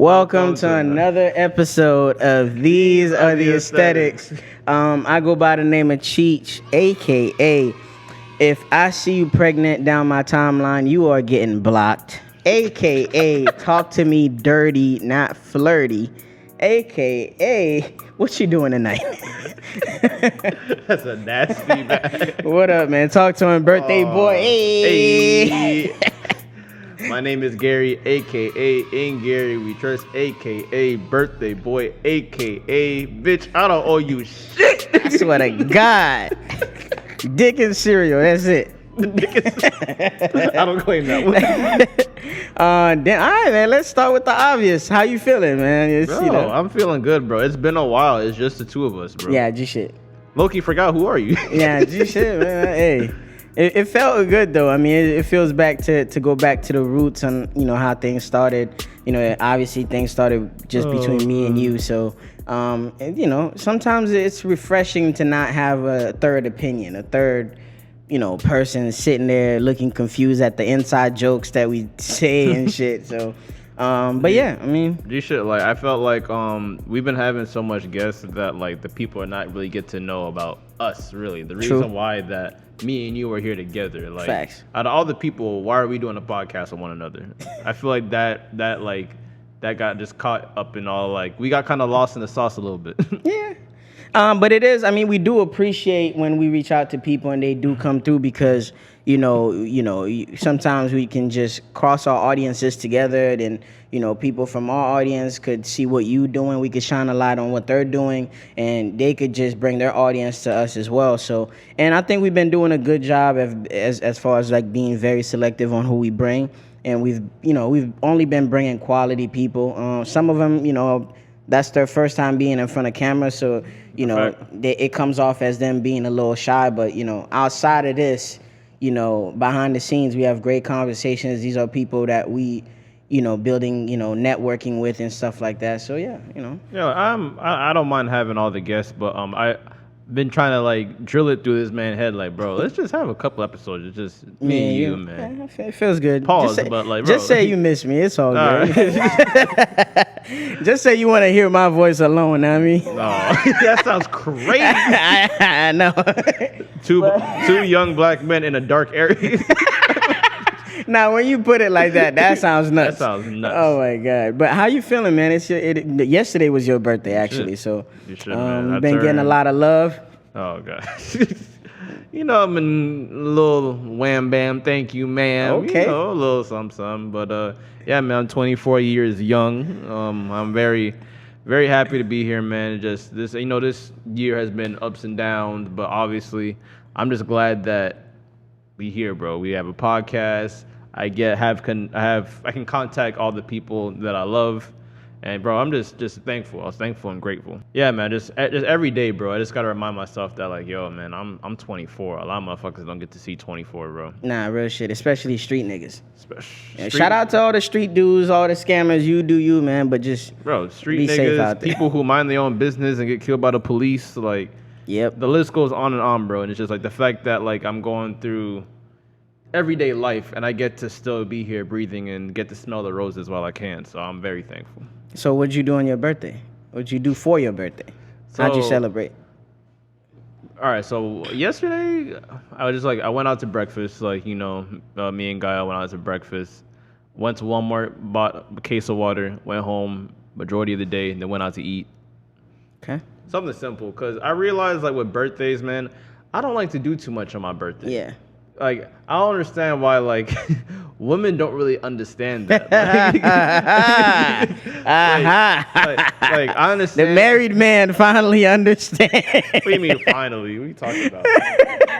Welcome to another episode of These Are the Aesthetics. I go by the name of Cheech, a.k.a. if I see you pregnant down my timeline, you are getting blocked. A.k.a. talk to me dirty, not flirty. A.k.a. what you doing tonight? That's a nasty man. What up, man? Talk to him, birthday boy. Hey. My name is Gary, a.k.a. In Gary We Trust, a.k.a. Birthday Boy, a.k.a. Bitch, I don't owe you shit. I swear to God. Dick and cereal, that's it. I don't claim that one. All right, man, let's start with the obvious. How you feeling, man? Bro, I'm feeling good, bro. It's been a while. It's just the two of us, bro. Yeah, G shit. Loki forgot, who are you? Yeah, G shit, man. Hey. It felt good though. I mean, it feels back to go back to the roots and how things started. Obviously things started just between me and you. So, sometimes it's refreshing to not have a third opinion, a third, person sitting there looking confused at the inside jokes that we say and shit. So, but yeah, I mean, G shit. Like I felt like we've been having so much guests that like the people are not really get to know about us. Really, the reason why that me and you are here together. Like, facts. Out of all the people, why are we doing a podcast with one another? I feel like that got just caught up in all, like, we got kind of lost in the sauce a little bit. Yeah. But it is, I mean, we do appreciate when we reach out to people and they do come through because, sometimes we can just cross our audiences together and, people from our audience could see what you doing. We could shine a light on what they're doing and they could just bring their audience to us as well. So, and I think we've been doing a good job as far as like being very selective on who we bring. And we've only been bringing quality people. Some of them, that's their first time being in front of camera. So, it comes off as them being a little shy. But, outside of this, behind the scenes, we have great conversations. These are people that we, building, networking with and stuff like that. So, yeah, Yeah, I don't mind having all the guests, but I've been trying to like drill it through this man's head, like, bro, let's just have a couple episodes. It's just me and you, man. Yeah, it feels good. Pause, but like, bro. Just say you miss me. It's all good. Just say you want to hear my voice alone. I mean, no, that sounds crazy. I know. Two young black men in a dark area. Now, when you put it like that sounds nuts. That sounds nuts. Oh my God! But how you feeling, man? Yesterday was your birthday, actually. So you should, man. You've been getting a lot of love. Oh God. I'm in a little wham bam, thank you, ma'am. Okay. A little something. But yeah, man, I'm 24 years young. I'm very, very happy to be here, man. Just this year has been ups and downs, but obviously, I'm just glad that we here, bro. We have a podcast. I can contact all the people that I love, and bro, I'm just thankful. I was thankful and grateful. Yeah, man, just every day, bro. I just gotta remind myself that, like, yo, man, I'm 24. A lot of motherfuckers don't get to see 24, bro. Nah, real shit, especially street niggas. Shout out to all the street dudes, all the scammers. You do you, man, but just street be safe out niggas, there. people who mind their own business and get killed by the police, like, yep. The list goes on and on, bro. And it's just like the fact that like I'm going through everyday life and I get to still be here breathing and get to smell the roses while I can. So I'm very thankful. So what'd you do on your birthday? What'd you do for your birthday? How'd you celebrate? All right, so yesterday I went out to breakfast, like, me and Gaia went out to breakfast, went to Walmart, bought a case of water, went home majority of the day, and then went out to eat. Okay. Something simple, because I realized, like, with birthdays, man, I don't like to do too much on my birthday. Yeah. Like, I don't understand why, like, women don't really understand that. Like, I understand. The married man finally understands. What do you mean, finally? What are you talking about?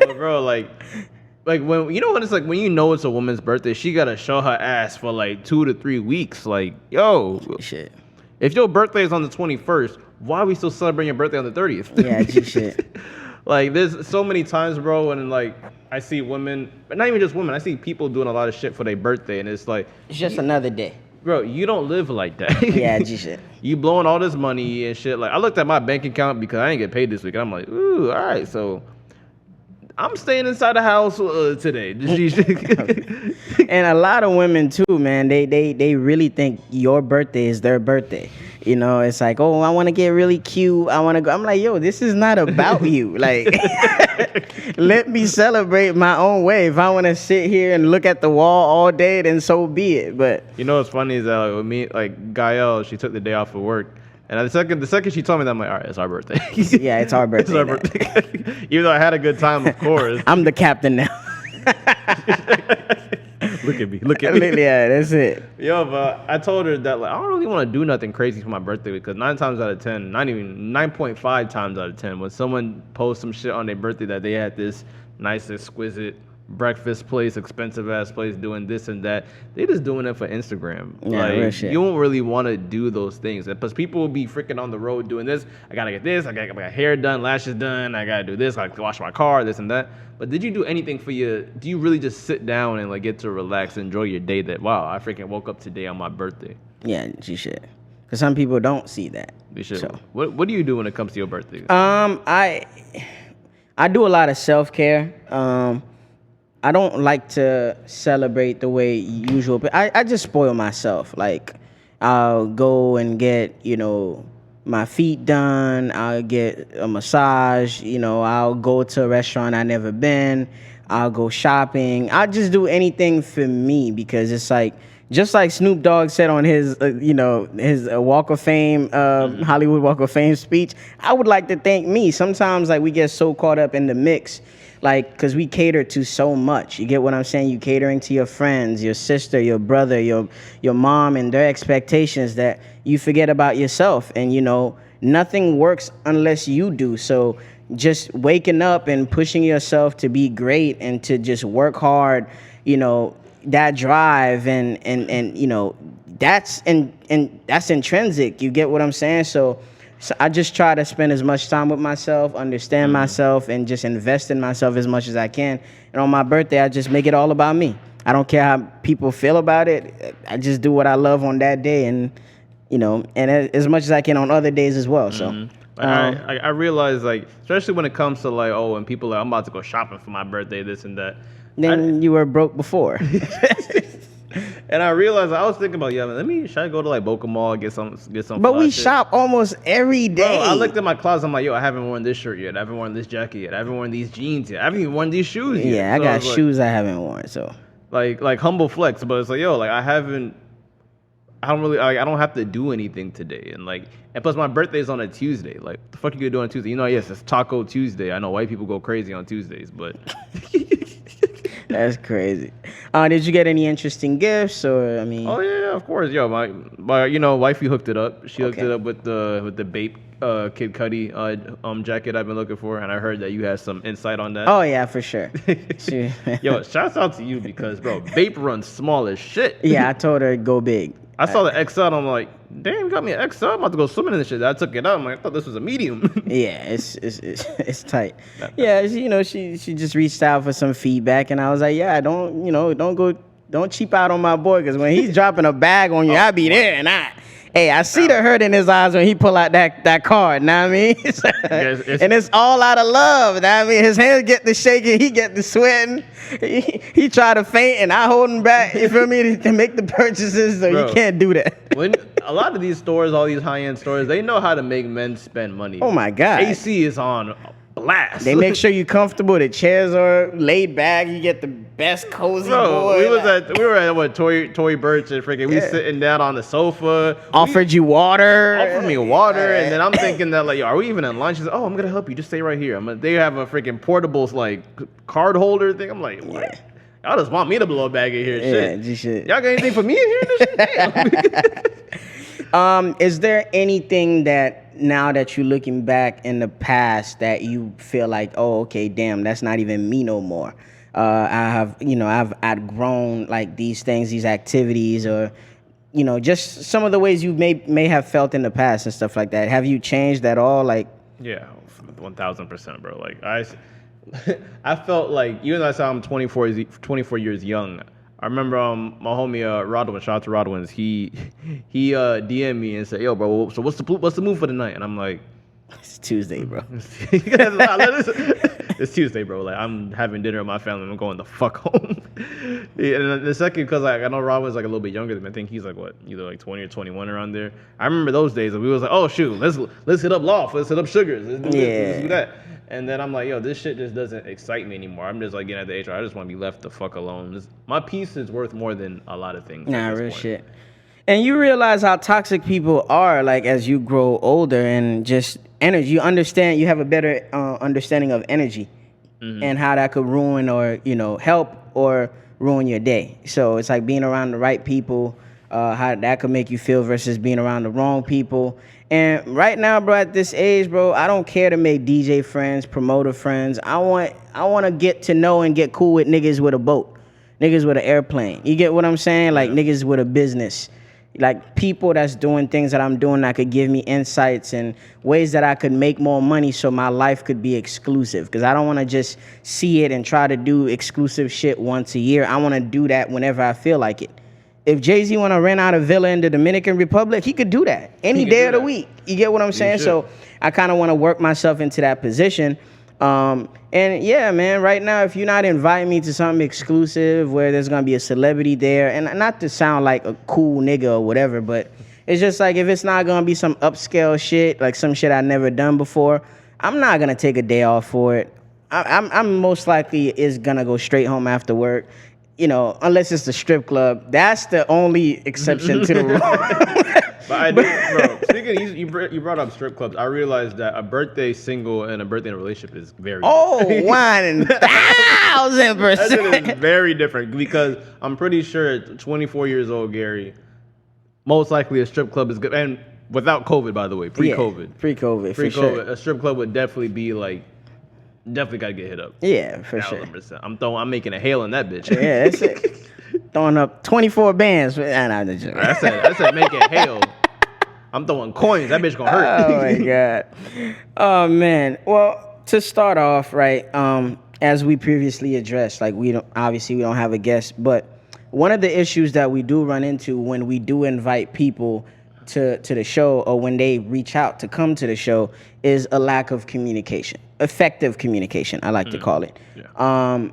But, bro, like when when it's like when it's a woman's birthday, she gotta show her ass for like 2 to 3 weeks. Like, yo, shit. If your birthday is on the 21st, why are we still celebrating your birthday on the 30th? Yeah, shit. Like, there's so many times, bro, when like I see women, but not even just women, I see people doing a lot of shit for their birthday, and it's like, it's just another day. Bro, you don't live like that. Yeah, shit. You blowing all this money and shit. Like, I looked at my bank account because I didn't get paid this week, and I'm like, ooh, all right, so I'm staying inside the house today. And a lot of women too, man. They really think your birthday is their birthday. You know, it's like, oh, I want to get really cute. I want to go. I'm like, yo, this is not about you. Like, let me celebrate my own way. If I want to sit here and look at the wall all day, then so be it. But you know what's funny is that like, with me, like Gael, she took the day off of work. And the second she told me that, I'm like, all right, it's our birthday. Yeah, it's our birthday. It's our birthday. Even though I had a good time, of course. I'm the captain now. Look at me. Yeah, that's it. Yo, but I told her that like I don't really want to do nothing crazy for my birthday because 9 times out of 10, not even 9.5 times out of 10, when someone posts some shit on their birthday that they had this nice, exquisite breakfast place, expensive ass place doing this and that, they just doing it for Instagram. Yeah, real like shit. you don't really want to do those things because people will be freaking on the road doing this. I gotta get this. I gotta get my hair done, lashes done. I gotta do this. I gotta wash my car, this and that. But did you do anything for you? Do you really just sit down and like get to relax, enjoy your day? That wow, I freaking woke up today on my birthday. Yeah, you should. Because some people don't see that. You should. So. What do you do when it comes to your birthday? I do a lot of self-care. I don't like to celebrate the way usual, but I just spoil myself. Like, I'll go and get, my feet done. I'll get a massage. I'll go to a restaurant I never been. I'll go shopping. I'll just do anything for me because it's like, just like Snoop Dogg said on his, his Walk of Fame, Hollywood Walk of Fame speech, I would like to thank me. Sometimes, like, we get so caught up in the mix, like, because we cater to so much. You get what I'm saying? You catering to your friends, your sister, your brother, your mom, and their expectations that you forget about yourself. And, nothing works unless you do. So just waking up and pushing yourself to be great and to just work hard, that drive and that's that's intrinsic. You get what I'm saying? So I just try to spend as much time with myself, understand myself, and just invest in myself as much as I can. And on my birthday, I just make it all about me. I don't care how people feel about it. I just do what I love on that day, and and as much as I can on other days as well. So. I realize, like, especially when it comes to like, when people are like, I'm about to go shopping for my birthday, this and that. Then you were broke before. And I realized I was thinking about, should I go to like Boca Mall and get some. But we shop almost every day. Bro, I looked at my closet. I'm like, I haven't worn this shirt yet. I haven't worn this jacket yet. I haven't worn these jeans yet. I haven't even worn these shoes yet. Yeah, so I got shoes I haven't worn. So like humble flex, but it's like, I don't have to do anything today, and plus my birthday's on a Tuesday. Like, the fuck you gonna do on a Tuesday? Yes, it's Taco Tuesday. I know white people go crazy on Tuesdays, but that's crazy. Did you get any interesting gifts, or I mean? Oh yeah, of course. My wifey hooked it up. She hooked it up with the Bape Kid Cudi jacket I've been looking for, and I heard that you had some insight on that. Oh yeah, for sure. Yo, shouts out to you because bro, Bape runs small as shit. Yeah, I told her go big. I saw the XL and I'm like, damn, you got me an XL. I'm about to go swimming in this shit. I took it out. I'm like, I thought this was a medium. Yeah, it's tight. Yeah, she just reached out for some feedback, and I was like, yeah, don't cheap out on my boy, because when he's dropping a bag on you, I be there, and I see the hurt in his eyes when he pull out that card, know what I mean? And it's all out of love, know what I mean? His hands get to shaking, he get to sweating. He try to faint, and I hold him back, you feel me, to make the purchases, so you can't do that. When a lot of these stores, all these high-end stores, they know how to make men spend money. Oh, my God. AC is on blast. They make sure you comfortable. The chairs are laid back. You get the best cozy boy. We were at what, Tory Burch and freaking we sitting down on the sofa. Offered you water. Offered me water, and then I'm thinking that like, are we even in lunch? He's like, I'm gonna help you. Just stay right here. They have a freaking portable like card holder thing. I'm like, what? Yeah. Y'all just want me to blow a bag in here. Shit. You should. Y'all got anything for me in here? This shit? Is there anything that now that you're looking back in the past that you feel like, oh, okay, damn, that's not even me no more? I've outgrown like these things, these activities, or just some of the ways you may have felt in the past and stuff like that. Have you changed at all? Like, yeah, 1000%, bro. Like I felt like, even though I said I'm 24 years young, I remember my homie Rodwin, shout out to Rodwin, he DM'd me and said, yo, bro, so what's the move for the night? And I'm like, it's Tuesday, bro. It's Tuesday, bro. Like, I'm having dinner with my family. I'm going the fuck home. Yeah, and then the second, because like I know Rob was like a little bit younger than me. I think he's like what, either like 20 or 21 around there. I remember those days. We was like, oh shoot, let's hit up Loft, let's hit up Sugars, let's do this, let's do that. And then I'm like, yo, this shit just doesn't excite me anymore. I'm just like getting at the age where I just want to be left the fuck alone. My peace is worth more than a lot of things. Nah, real shit. And you realize how toxic people are, like, as you grow older, and just energy. You understand, you have a better understanding of energy and how that could ruin or, help or ruin your day. So it's like being around the right people, how that could make you feel versus being around the wrong people. And right now, bro, at this age, bro, I don't care to make DJ friends, promoter friends. I want to get to know and get cool with niggas with a boat, niggas with an airplane. You get what I'm saying? Like, niggas with a business. Like, people that's doing things that I'm doing that could give me insights and ways that I could make more money so my life could be exclusive. Because I don't want to just see it and try to do exclusive shit once a year. I want to do that whenever I feel like it. If Jay-Z want to rent out a villa in the Dominican Republic, he could do that any day of the week. You get what I'm saying? So I kind of want to work myself into that position. And yeah, man, right now, if you're not inviting me to something exclusive where there's going to be a celebrity there, and not to sound like a cool nigga or whatever, but it's just like, if it's not going to be some upscale shit, like some shit I never done before, I'm not going to take a day off for it. I'm most likely is going to go straight home after work, unless it's the strip club. That's the only exception to the rule. But I do, bro. Speaking, you brought up strip clubs. I realized that a birthday single and a birthday in a relationship is very different. 1,000%. That shit is very different, because I'm pretty sure at 24 years old, Gary, most likely a strip club is good. And without COVID, by the way, pre-COVID. Yeah, pre-COVID, for sure. A strip club would definitely be like, definitely got to get hit up. Yeah, for sure. 1,000%. I'm making a hail in that bitch. Yeah, that's it. Throwing up 24 bands. I said make it hail. I'm throwing coins. That bitch gonna hurt. Oh my God. Oh man. Well, to start off, right, as we previously addressed, like, we don't have a guest, but one of the issues that we do run into when we do invite people to the show, or when they reach out to come to the show, is a lack of communication. Effective communication, I like to call it. Yeah.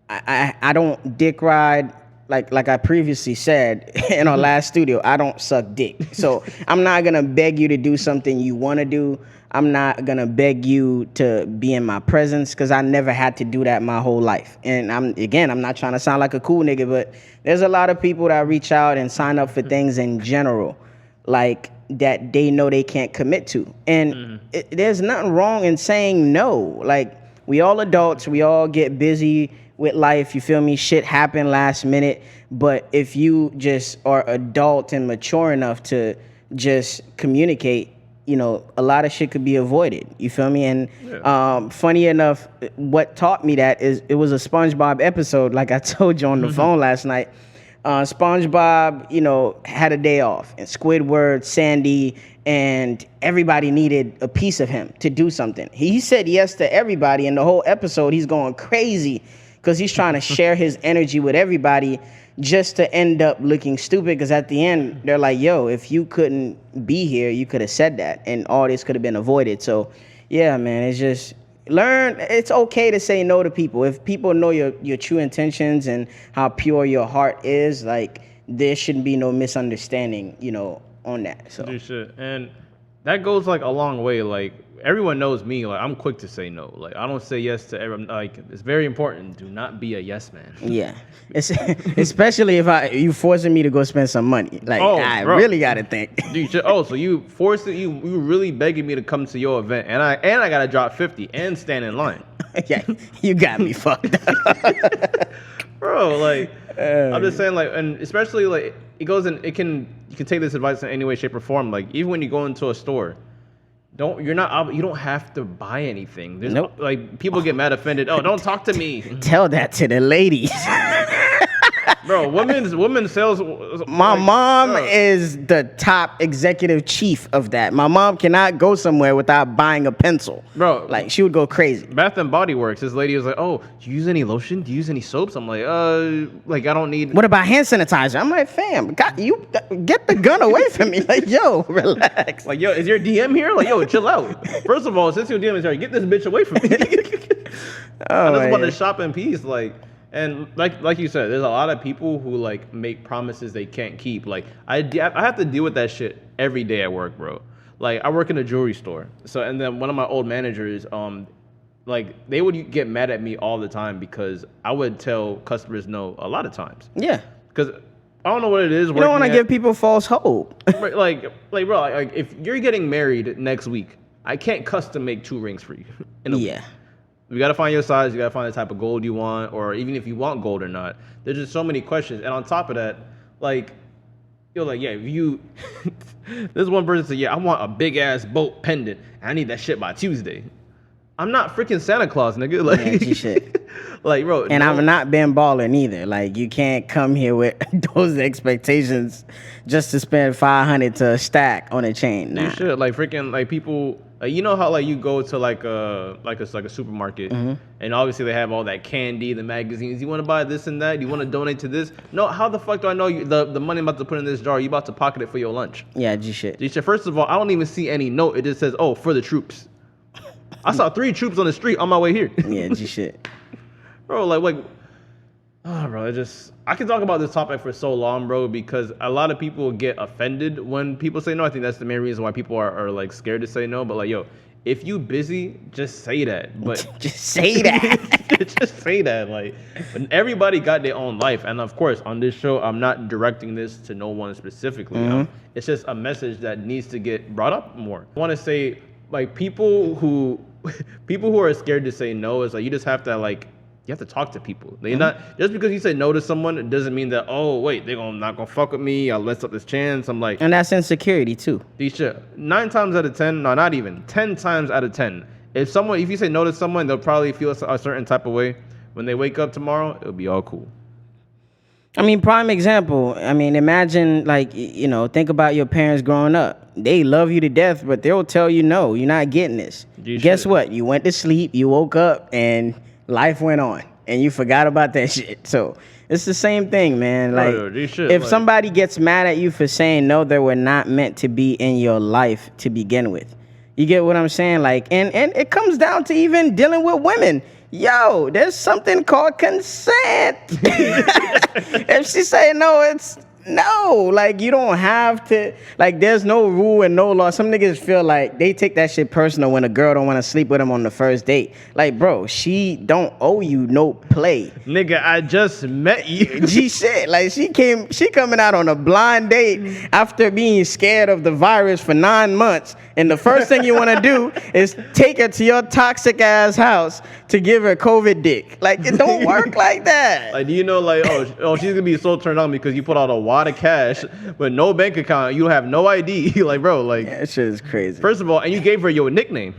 I don't dick ride. Like I previously said in our last studio, I don't suck dick. So I'm not going to beg you to do something you want to do. I'm not going to beg you to be in my presence, because I never had to do that my whole life. And I'm not trying to sound like a cool nigga, but there's a lot of people that reach out and sign up for things in general, like, that they know they can't commit to. And there's nothing wrong in saying no. Like, we all adults, we all get busy with life, you feel me? Shit happen last minute. But if you just are adult and mature enough to just communicate, a lot of shit could be avoided. You feel me? And funny enough, what taught me that is, it was a SpongeBob episode, like I told you on the phone last night. SpongeBob, had a day off, and Squidward, Sandy, and everybody needed a piece of him to do something. He said yes to everybody, and the whole episode he's going crazy because he's trying to share his energy with everybody, just to end up looking stupid, because at the end they're like, yo, if you couldn't be here, you could have said that and all this could have been avoided. So yeah, man, it's just learn. It's okay to say no to people. If people know your true intentions and how pure your heart is, like, there shouldn't be no misunderstanding, on that. So you should. And that goes like a long way. Like, everyone knows me. Like, I'm quick to say no. Like, I don't say yes to everyone. Like, it's very important. Do not be a yes man. Yeah, it's especially if you forcing me to go spend some money. Like, I really gotta think. Dude, so you forced it. You really begging me to come to your event, and I gotta drop 50 and stand in line. Yeah, you got me fucked up. Bro, like, I'm just saying, like, and especially, like, it goes in, you can take this advice in any way, shape, or form. Like, even when you go into a store, you don't have to buy anything. Nope. Like, people get mad offended. Oh, don't talk to me. Tell that to the ladies. Bro, women's sales. My mom is the top executive chief of that. My mom cannot go somewhere without buying a pencil. Bro, like, she would go crazy. Bath and Body Works. This lady was like, "Oh, do you use any lotion? Do you use any soaps?" I'm like, I don't need. What about hand sanitizer? I'm like, fam, you get the gun away from me. Like, yo, relax. Like, yo, is your DM here? Like, yo, chill out. First of all, since your DM is here, get this bitch away from me. I Oh, just want to man. shop in peace, like. And like you said, there's a lot of people who like make promises they can't keep. Like I have to deal with that shit every day at work, bro. Like I work in a jewelry store, so and then one of my old managers, like they would get mad at me all the time because I would tell customers no a lot of times. Yeah. Because I don't know what it is. You don't want to give people false hope. like bro, like if you're getting married next week, I can't custom make 2 rings for you. In a week. Yeah. You gotta find your size. You gotta find the type of gold you want, or even if you want gold or not. There's just so many questions. And on top of that, like, you're like, yeah, if you. This one person said, yeah, I want a big ass boat pendant. I need that shit by Tuesday. I'm not freaking Santa Claus, nigga. Like, Yeah, G-shit. like, bro. And no, I'm not Ben Balling either. Like, you can't come here with those expectations just to spend $500 to a stack on a chain. Nah. You should like freaking like people. You know how like you go to like a supermarket, and obviously they have all that candy, the magazines. You want to buy this and that. You want to donate to this. No, how the fuck do I know the money I'm about to put in this jar? You about to pocket it for your lunch? Yeah, G-shit. G-shit. First of all, I don't even see any note. It just says, "Oh, for the troops." I saw 3 troops on the street on my way here. Yeah, G-shit. Bro, bro, I can talk about this topic for so long, bro, because a lot of people get offended when people say no. I think that's the main reason why people are like scared to say no. But like, yo, if you busy, just say that. But Just say that. just say that. Like, and everybody got their own life, and of course, on this show, I'm not directing this to no one specifically. It's just a message that needs to get brought up more. I want to say, like, people who are scared to say no is like you just have to like. You have to talk to people. They're not just because you say no to someone, it doesn't mean that, oh wait, they're not gonna fuck with me. I'll mess up this chance. I'm like, And that's insecurity too. these shit. 9 times out of 10, no, not even 10 times out of 10. If you say no to someone, they'll probably feel a certain type of way. When they wake up tomorrow, it'll be all cool. I mean, prime example. I mean, imagine like, think about your parents growing up. They love you to death, but they'll tell you no, you're not getting this. Guess what? You went to sleep, you woke up, and life went on, and you forgot about that shit. So it's the same thing, man. Like, if somebody gets mad at you for saying no, they were not meant to be in your life to begin with. You get what I'm saying? Like, and it comes down to even dealing with women. Yo, there's something called consent. If she say no, it's no. Like, you don't have to. Like, there's no rule and no law. Some niggas feel like they take that shit personal when a girl don't want to sleep with them on the first date. Like, bro, she don't owe you no play. Nigga, I just met you. G shit. Like, she coming out on a blind date after being scared of the virus for 9 months. And the first thing you want to do is take her to your toxic ass house to give her COVID dick. Like, it don't work like that. Like, do you know, like, oh, she's gonna be so turned on because you put out a wad of cash with no bank account. You have no ID. Like, bro, like, Yeah, that shit is crazy. First of all, and you gave her your nickname.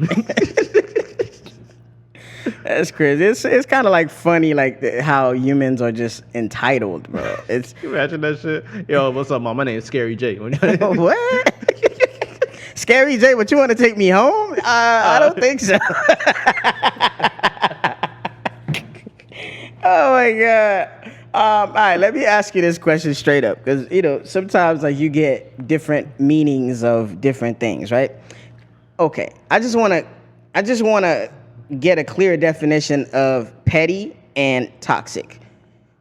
That's crazy. It's kind of like funny, like how humans are just entitled, bro. It's Can you imagine that shit? Yo, what's up, mom? My name is Scary J. what? Scary J, but you want to take me home? I don't think so. Oh my god. All right, let me ask you this question straight up, because sometimes like you get different meanings of different things, right? Okay, I just wanna get a clear definition of petty and toxic,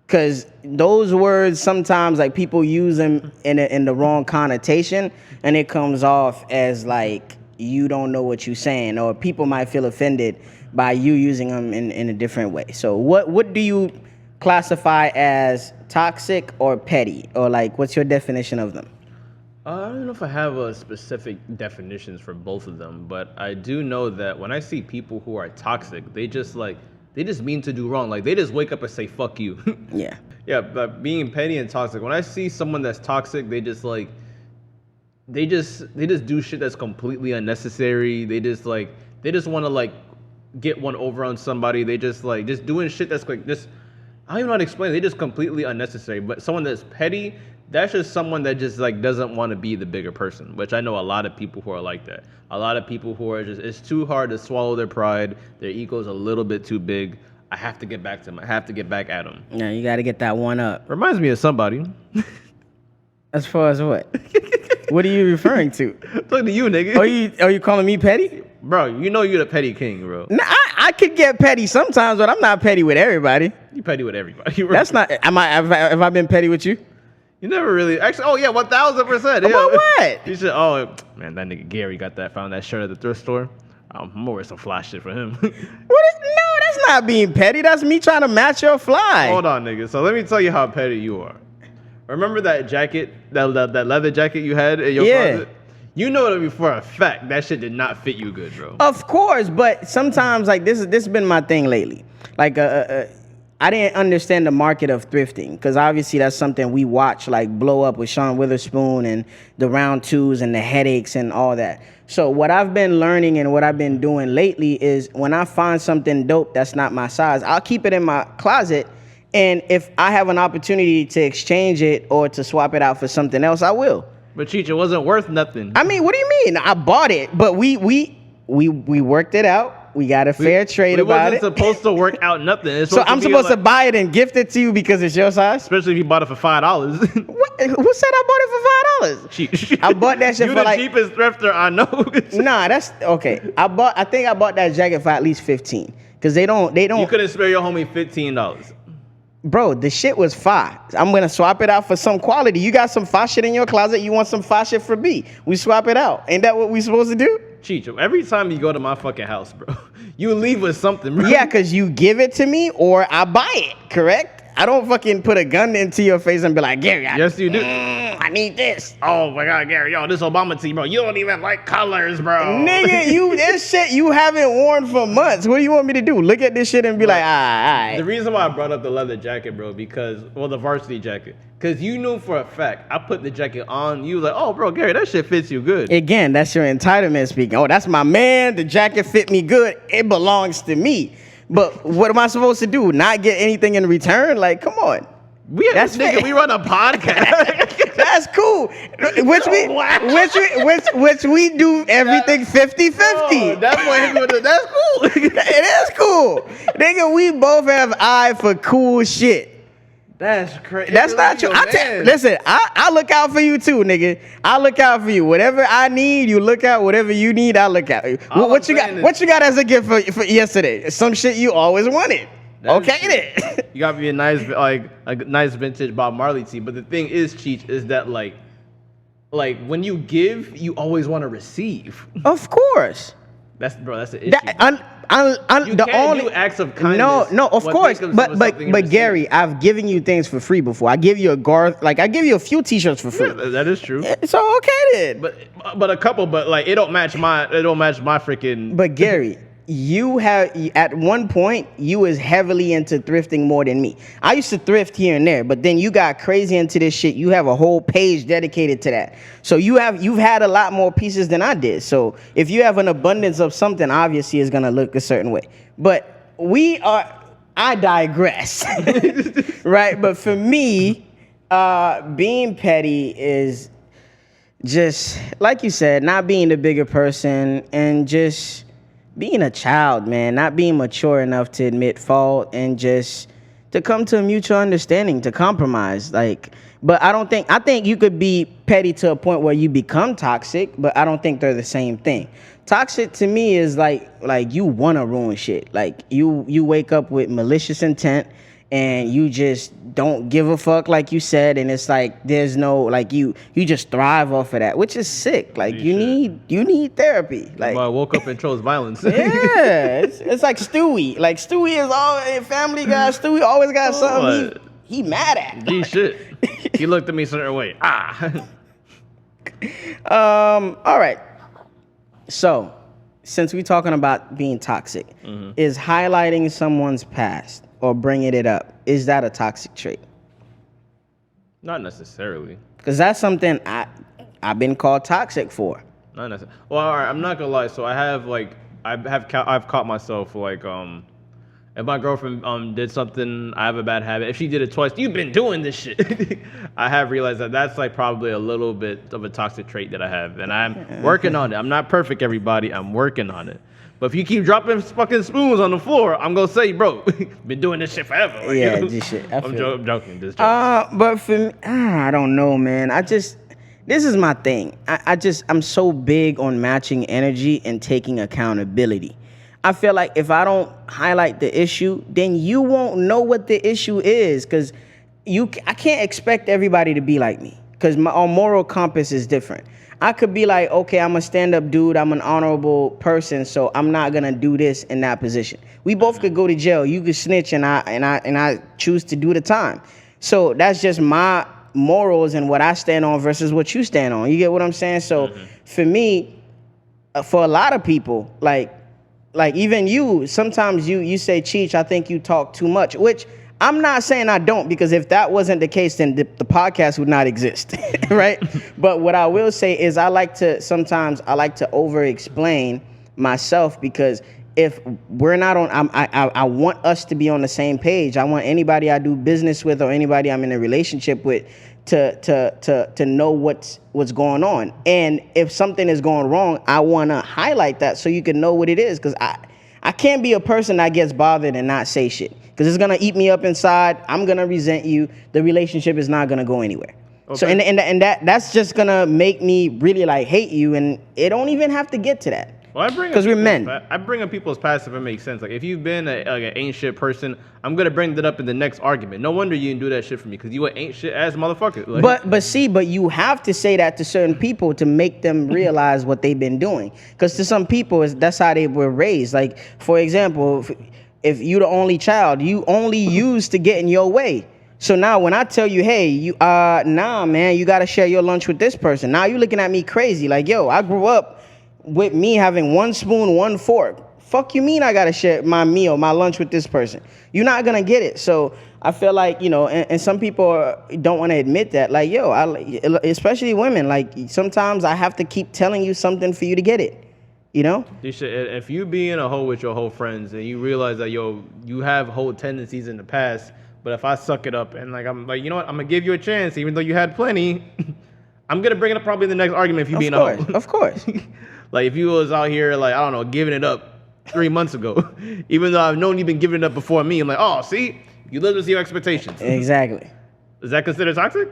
because those words sometimes like people use them in the wrong connotation, and it comes off as like you don't know what you're saying, or people might feel offended by you using them in a different way. So what do you classify as toxic or petty, or like what's your definition of them? I don't know if I have a specific definitions for both of them, but I do know that when I see people who are toxic, they just mean to do wrong. Like, they just wake up and say fuck you. Yeah. Yeah, but being petty and toxic, when I see someone that's toxic, they just do shit that's completely unnecessary. They just want to like get one over on somebody. They just doing shit that's like this. I don't even know how to explain it. They just completely unnecessary. But someone that's petty, that's just someone that just like doesn't want to be the bigger person, which I know a lot of people who are like that. A lot of people who are just, it's too hard to swallow their pride. Their ego's a little bit too big. I have to get back to them. I have to get back at them. Yeah, you got to get that one up. Reminds me of somebody. As far as what? What are you referring to? Talking to you, nigga. Are you calling me petty? Bro, you know you're the petty king, bro. Nah, I I could get petty sometimes, but I'm not petty with everybody. You petty with everybody. That's not. Have I been petty with you? You never really. Actually, oh yeah, 1000%. About what? You said, oh man, that nigga Gary found that shirt at the thrift store. I'm gonna wear some fly shit for him. No, that's not being petty. That's me trying to match your fly. Hold on, nigga. So let me tell you how petty you are. Remember that jacket, that leather jacket you had in your closet? You know that for a fact that shit did not fit you good, bro. Of course, but sometimes like this has been my thing lately. Like I didn't understand the market of thrifting because obviously that's something we watch like blow up with Sean Witherspoon and the round twos and the headaches and all that. So what I've been learning and what I've been doing lately is when I find something dope that's not my size, I'll keep it in my closet. And if I have an opportunity to exchange it or to swap it out for something else, I will. But Cheech, it wasn't worth nothing. I mean, what do you mean? I bought it, but we worked it out. We got a fair trade about it. It wasn't supposed to work out nothing. So I'm supposed to buy it and gift it to you because it's your size? Especially if you bought it for $5. What? Who said I bought it for $5? Cheap. I bought that shit you for the cheapest thrifter I know. Nah, that's okay. I think I bought that jacket for at least $15 because they don't. You couldn't spare your homie $15. Bro, the shit was fire. I'm gonna swap it out for some quality. You got some fire shit in your closet. You want some fire shit for B? We swap it out. Ain't that what we supposed to do? Cheech, every time you go to my fucking house, bro, you leave with something, bro. Yeah, because you give it to me or I buy it, correct? I don't fucking put a gun into your face and be like, Gary, yes, you do. I need this. Oh my God, Gary, yo, this Obama tee, bro. You don't even like colors, bro. Nigga, this shit you haven't worn for months. What do you want me to do? Look at this shit and be like, all right. The reason why I brought up the leather jacket, bro, the varsity jacket, because you knew for a fact I put the jacket on. You was like, oh, bro, Gary, that shit fits you good. Again, that's your entitlement speaking. Oh, that's my man. The jacket fit me good. It belongs to me. But what am I supposed to do? Not get anything in return? Like, come on. We run a podcast. That's cool. Which we do everything 50-50. Oh, that's cool. It is cool. Nigga, we both have eye for cool shit. That's crazy. That's not true. Listen, I look out for you too, nigga. I look out for you. Whatever I need, you look out. Whatever you need, I look out. What you got? What you got as a gift for yesterday? Some shit you always wanted. Okay then. You got me a nice vintage Bob Marley tee. But the thing is, Cheech, is that like when you give, you always want to receive. Of course. That's the issue. You the can't only do acts of kindness. No, of course. But Gary, I've given you things for free before. I give you I give you a few T-shirts for free. Yeah, that is true. So okay then. But a couple, but like it don't match my freaking. But Gary, you have at one point you was heavily into thrifting more than me. I used to thrift here and there, but then you got crazy into this shit. You have a whole page dedicated to that. So you've had a lot more pieces than I did. So if you have an abundance of something, obviously it's gonna look a certain way. But I digress. Right? But for me, being petty is just like you said, not being the bigger person and just being a child, man, not being mature enough to admit fault and just to come to a mutual understanding, to compromise. But I think you could be petty to a point where you become toxic, but I don't think they're the same thing. Toxic to me is like you want to ruin shit. Like you wake up with malicious intent and you just don't give a fuck, like you said, and it's like there's no like you just thrive off of that, which is sick. Like you need therapy. Like I woke up and chose violence. Yeah, it's like Stewie. Like Stewie is all Family Guy. Stewie always got something he mad at. G shit. He looked at me a certain way. All right. So, since we're talking about being toxic, is highlighting someone's past or bringing it up, is that a toxic trait? Not necessarily. Because that's something I've been called toxic for. Not necessarily. Well, all right, I'm not gonna lie. So I've caught myself like if my girlfriend did something, I have a bad habit. If she did it twice, you've been doing this shit. I have realized that that's like probably a little bit of a toxic trait that I have, and I'm working on it. I'm not perfect, everybody. I'm working on it. But if you keep dropping fucking spoons on the floor, I'm gonna say, bro, been doing this shit forever. Like, yeah, this shit. I'm joking. Just joking. But for me, I don't know, man. This is my thing. I'm so big on matching energy and taking accountability. I feel like if I don't highlight the issue, then you won't know what the issue is, because I can't expect everybody to be like me, because our moral compass is different. I could be like, okay, I'm a stand-up dude, I'm an honorable person, so I'm not gonna do this in that position. We both could go to jail. You could snitch, and I choose to do the time. So that's just my morals and what I stand on versus what you stand on. You get what I'm saying? So for me, for a lot of people, like even you, sometimes you say, Cheech, I think you talk too much, which I'm not saying I don't, because if that wasn't the case, then the podcast would not exist, right? But what I will say is sometimes I like to over-explain myself, because if we're not on, I want us to be on the same page. I want anybody I do business with or anybody I'm in a relationship with to know what's going on. And if something is going wrong, I want to highlight that so you can know what it is, because I can't be a person that gets bothered and not say shit, because it's gonna eat me up inside. I'm gonna resent you. The relationship is not gonna go anywhere. Okay. So and that's just gonna make me really like hate you, and it don't even have to get to that. Well, because we're men. I bring up people's past if it makes sense. Like, if you've been an ain't shit person, I'm gonna bring that up in the next argument. No wonder you didn't do that shit for me, because you an ain't shit ass motherfucker. Like, but you have to say that to certain people to make them realize what they've been doing. Because to some people, that's how they were raised. Like, for example, if you're the only child, you only used to get in your way. So now when I tell you, hey, nah, man, you gotta share your lunch with this person. Now you're looking at me crazy. Like, yo, I grew up with me having one spoon, one fork. Fuck you mean I gotta share my meal, my lunch with this person? You're not gonna get it. So I feel like, and some people don't want to admit that. Like, yo, especially women, like sometimes I have to keep telling you something for you to get it. You should, if you be in a hole with your whole friends and you realize that, yo, you have whole tendencies in the past, but if I suck it up and I'm like, you know what, I'm gonna give you a chance, even though you had plenty, I'm gonna bring it up probably in the next argument if you be in a hole. Of course. Like, if you was out here, like, I don't know, giving it up 3 months ago, even though I've known you've been giving it up before me, I'm like, oh, see, you lived with your expectations. Exactly. Is that considered toxic?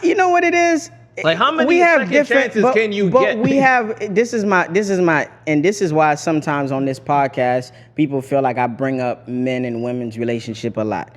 You know what it is? Like, how many second chances can you get? But we have, this is and this is why sometimes on this podcast, people feel like I bring up men and women's relationship a lot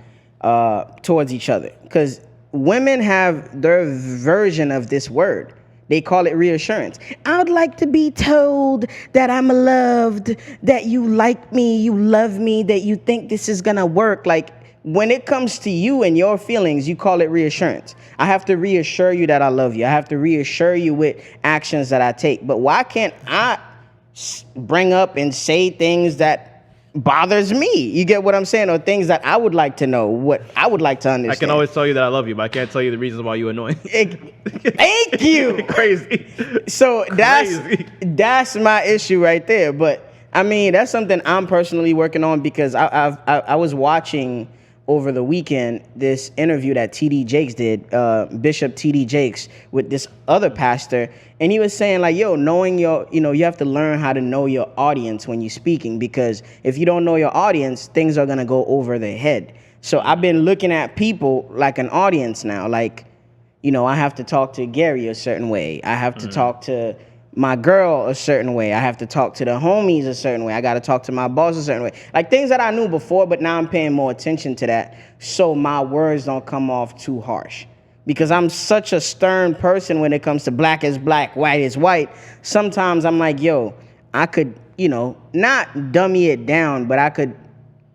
towards each other. Because women have their version of this word. They call it reassurance. I would like to be told that I'm loved, that you like me, you love me, that you think this is going to work. Like, when it comes to you and your feelings, you call it reassurance. I have to reassure you that I love you. I have to reassure you with actions that I take. But why can't I bring up and say things that bothers me? You get what I'm saying? Or things that I would like to know, what I would like to understand. I can always tell you that I love you, but I can't tell you the reasons why you annoy me. Thank you. Crazy. So that's my issue right there. But I mean, that's something I'm personally working on, because I was watching over the weekend this interview that T.D. Jakes did, Bishop T.D. Jakes, with this other pastor, and he was saying, like, yo, knowing you have to learn how to know your audience when you're speaking, because if you don't know your audience, things are gonna go over their head. So I've been looking at people like an audience now. Like, I have to talk to Gary a certain way. I have to talk to my girl a certain way. I have to talk to the homies a certain way. I got to talk to my boss a certain way. Like, things that I knew before, but now I'm paying more attention to that, so my words don't come off too harsh. Because I'm such a stern person when it comes to black is black, white is white. Sometimes I'm like, yo, I could, not dummy it down, but I could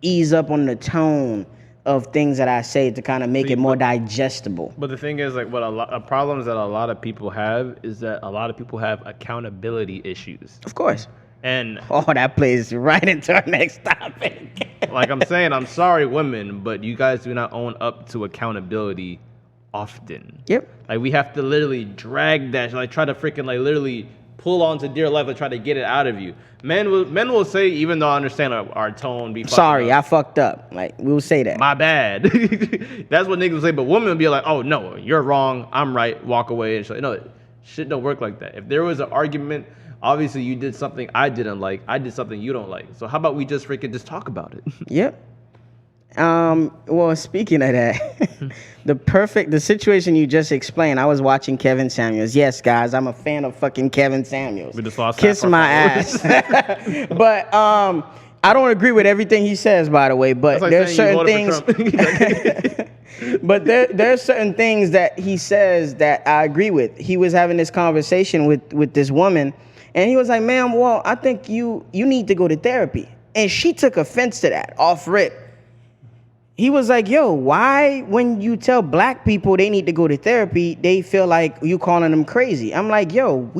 ease up on the tone of things that I say to kind of make it more digestible. But the thing is, like, what problems that a lot of people have is that a lot of people have accountability issues. Of course. And that plays right into our next topic. Like I'm saying, I'm sorry, women, but you guys do not own up to accountability often. Yep. Like, we have to literally drag that, like, try to freaking, like, literally pull on to dear life and try to get it out of you. Men will say, even though I understand our tone be sorry, I fucked up. Like, we'll say that. My bad. That's what niggas will say. But women will be like, oh, no, you're wrong, I'm right, walk away. And shit don't work like that. If there was an argument, obviously you did something I didn't like, I did something you don't like. So how about we just freaking just talk about it? Yep. Well, speaking of that, the situation you just explained. I was watching Kevin Samuels. Yes, guys, I'm a fan of fucking Kevin Samuels. We just lost Kiss half our my followers. ass. But I don't agree with everything he says, by the way. But That's like there's saying certain you voted for things. But there's certain things that he says that I agree with. He was having this conversation with this woman, and he was like, "Ma'am, well, I think you need to go to therapy." And she took offense to that off rip. He was like, "Yo, why when you tell black people they need to go to therapy, they feel like you calling them crazy?" I'm like, "Yo,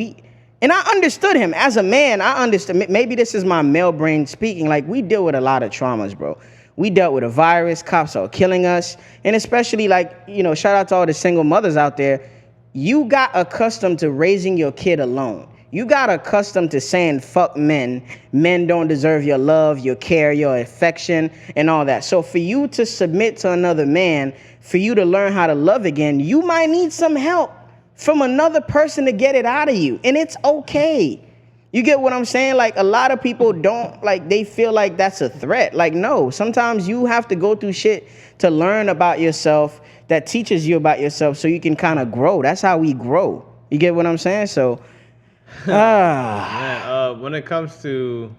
and I understood him as a man. I understood. Maybe this is my male brain speaking. Like, we deal with a lot of traumas, bro. We dealt with a virus. Cops are killing us. And especially, like, shout out to all the single mothers out there. You got accustomed to raising your kid alone. You got accustomed to saying, fuck men. Men don't deserve your love, your care, your affection, and all that. So for you to submit to another man, for you to learn how to love again, you might need some help from another person to get it out of you. And it's okay. You get what I'm saying? Like, a lot of people don't, like, they feel like that's a threat. Like, no, sometimes you have to go through shit to learn about yourself that teaches you about yourself so you can kind of grow. That's how we grow. You get what I'm saying? So, Man, when it comes to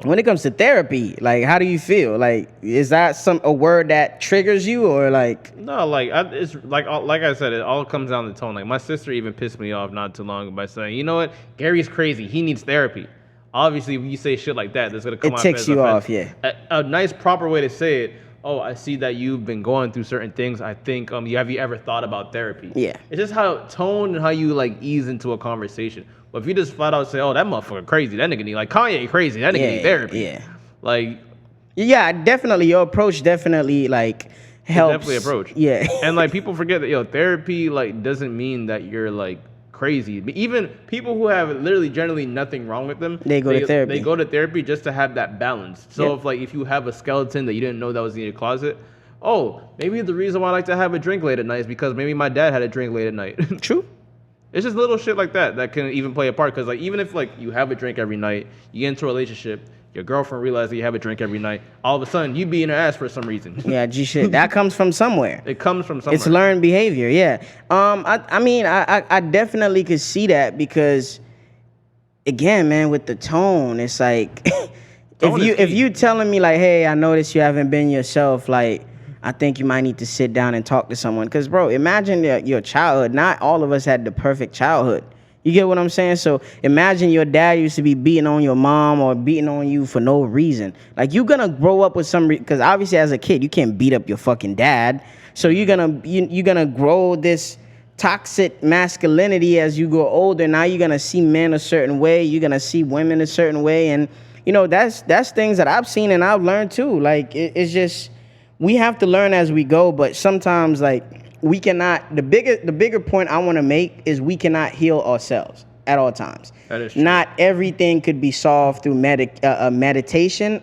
when it comes to therapy, like, how do you feel? Like, is that a word that triggers you, or like? No, like it's like I said, it all comes down to tone. Like, my sister even pissed me off not too long ago by saying, "You know what? Gary's crazy. He needs therapy." Obviously, when you say shit like that, that's gonna come It out ticks as you offense. off, yeah. A nice proper way to say it. Oh, I see that you've been going through certain things. I think have you ever thought about therapy? Yeah. It's just how tone and how you like ease into a conversation. But if you just flat out say, "Oh, that motherfucker crazy. That nigga need like Kanye crazy. That nigga need therapy." Yeah. Like, yeah, definitely. Your approach definitely like helps. definitely approach. Yeah. And like, people forget that therapy like doesn't mean that you're like crazy. But even people who have literally generally nothing wrong with them, They go to therapy. They go to therapy just to have that balance. So Yep. if you have a skeleton that you didn't know that was in your closet, oh, maybe the reason why I like to have a drink late at night is because maybe my dad had a drink late at night. True. It's just little shit like that can even play a part. Because like, even if like you have a drink every night, you get into a relationship, your girlfriend realizes that you have a drink every night, all of a sudden you be in her ass for some reason. Yeah, G shit. That comes from somewhere. It comes from somewhere. It's learned behavior. Yeah. I mean, I definitely could see that because, again, man, with the tone, it's like if you telling me like, hey, I noticed you haven't been yourself, like, I think you might need to sit down and talk to someone. Because, bro, imagine your childhood. Not all of us had the perfect childhood. You get what I'm saying? So imagine your dad used to be beating on your mom or beating on you for no reason. Like, you're going to grow up with because obviously as a kid, you can't beat up your fucking dad. So you're gonna grow this toxic masculinity as you grow older. Now you're going to see men a certain way. You're going to see women a certain way. And, that's things that I've seen and I've learned too. Like, it's just... we have to learn as we go, but sometimes, like, we cannot. The bigger point I want to make is we cannot heal ourselves at all times. That is true. Not everything could be solved through meditation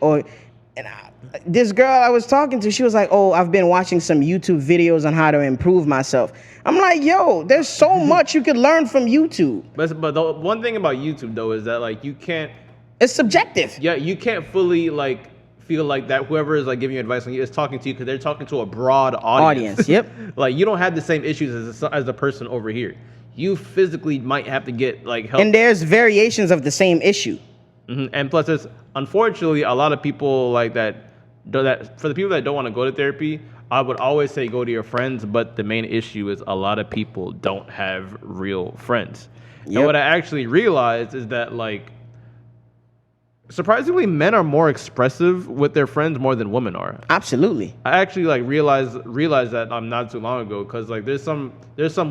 this girl I was talking to, she was like, "Oh, I've been watching some YouTube videos on how to improve myself." I'm like, "Yo, there's so much you could learn from YouTube." But the one thing about YouTube though is that like you can't. It's subjective. Yeah, you can't fully like feel like that whoever is like giving you advice is talking to you because they're talking to a broad audience. Yep. Like, you don't have the same issues as the person over here. You physically might have to get like help. And there's variations of the same issue. Mm-hmm. And plus, there's unfortunately a lot of people like that. For the people that don't want to go to therapy, I would always say go to your friends. But the main issue is a lot of people don't have real friends. Yep. And what I actually realized is that like, surprisingly, men are more expressive with their friends more than women are. Absolutely. I actually like realized that not too long ago because like there's some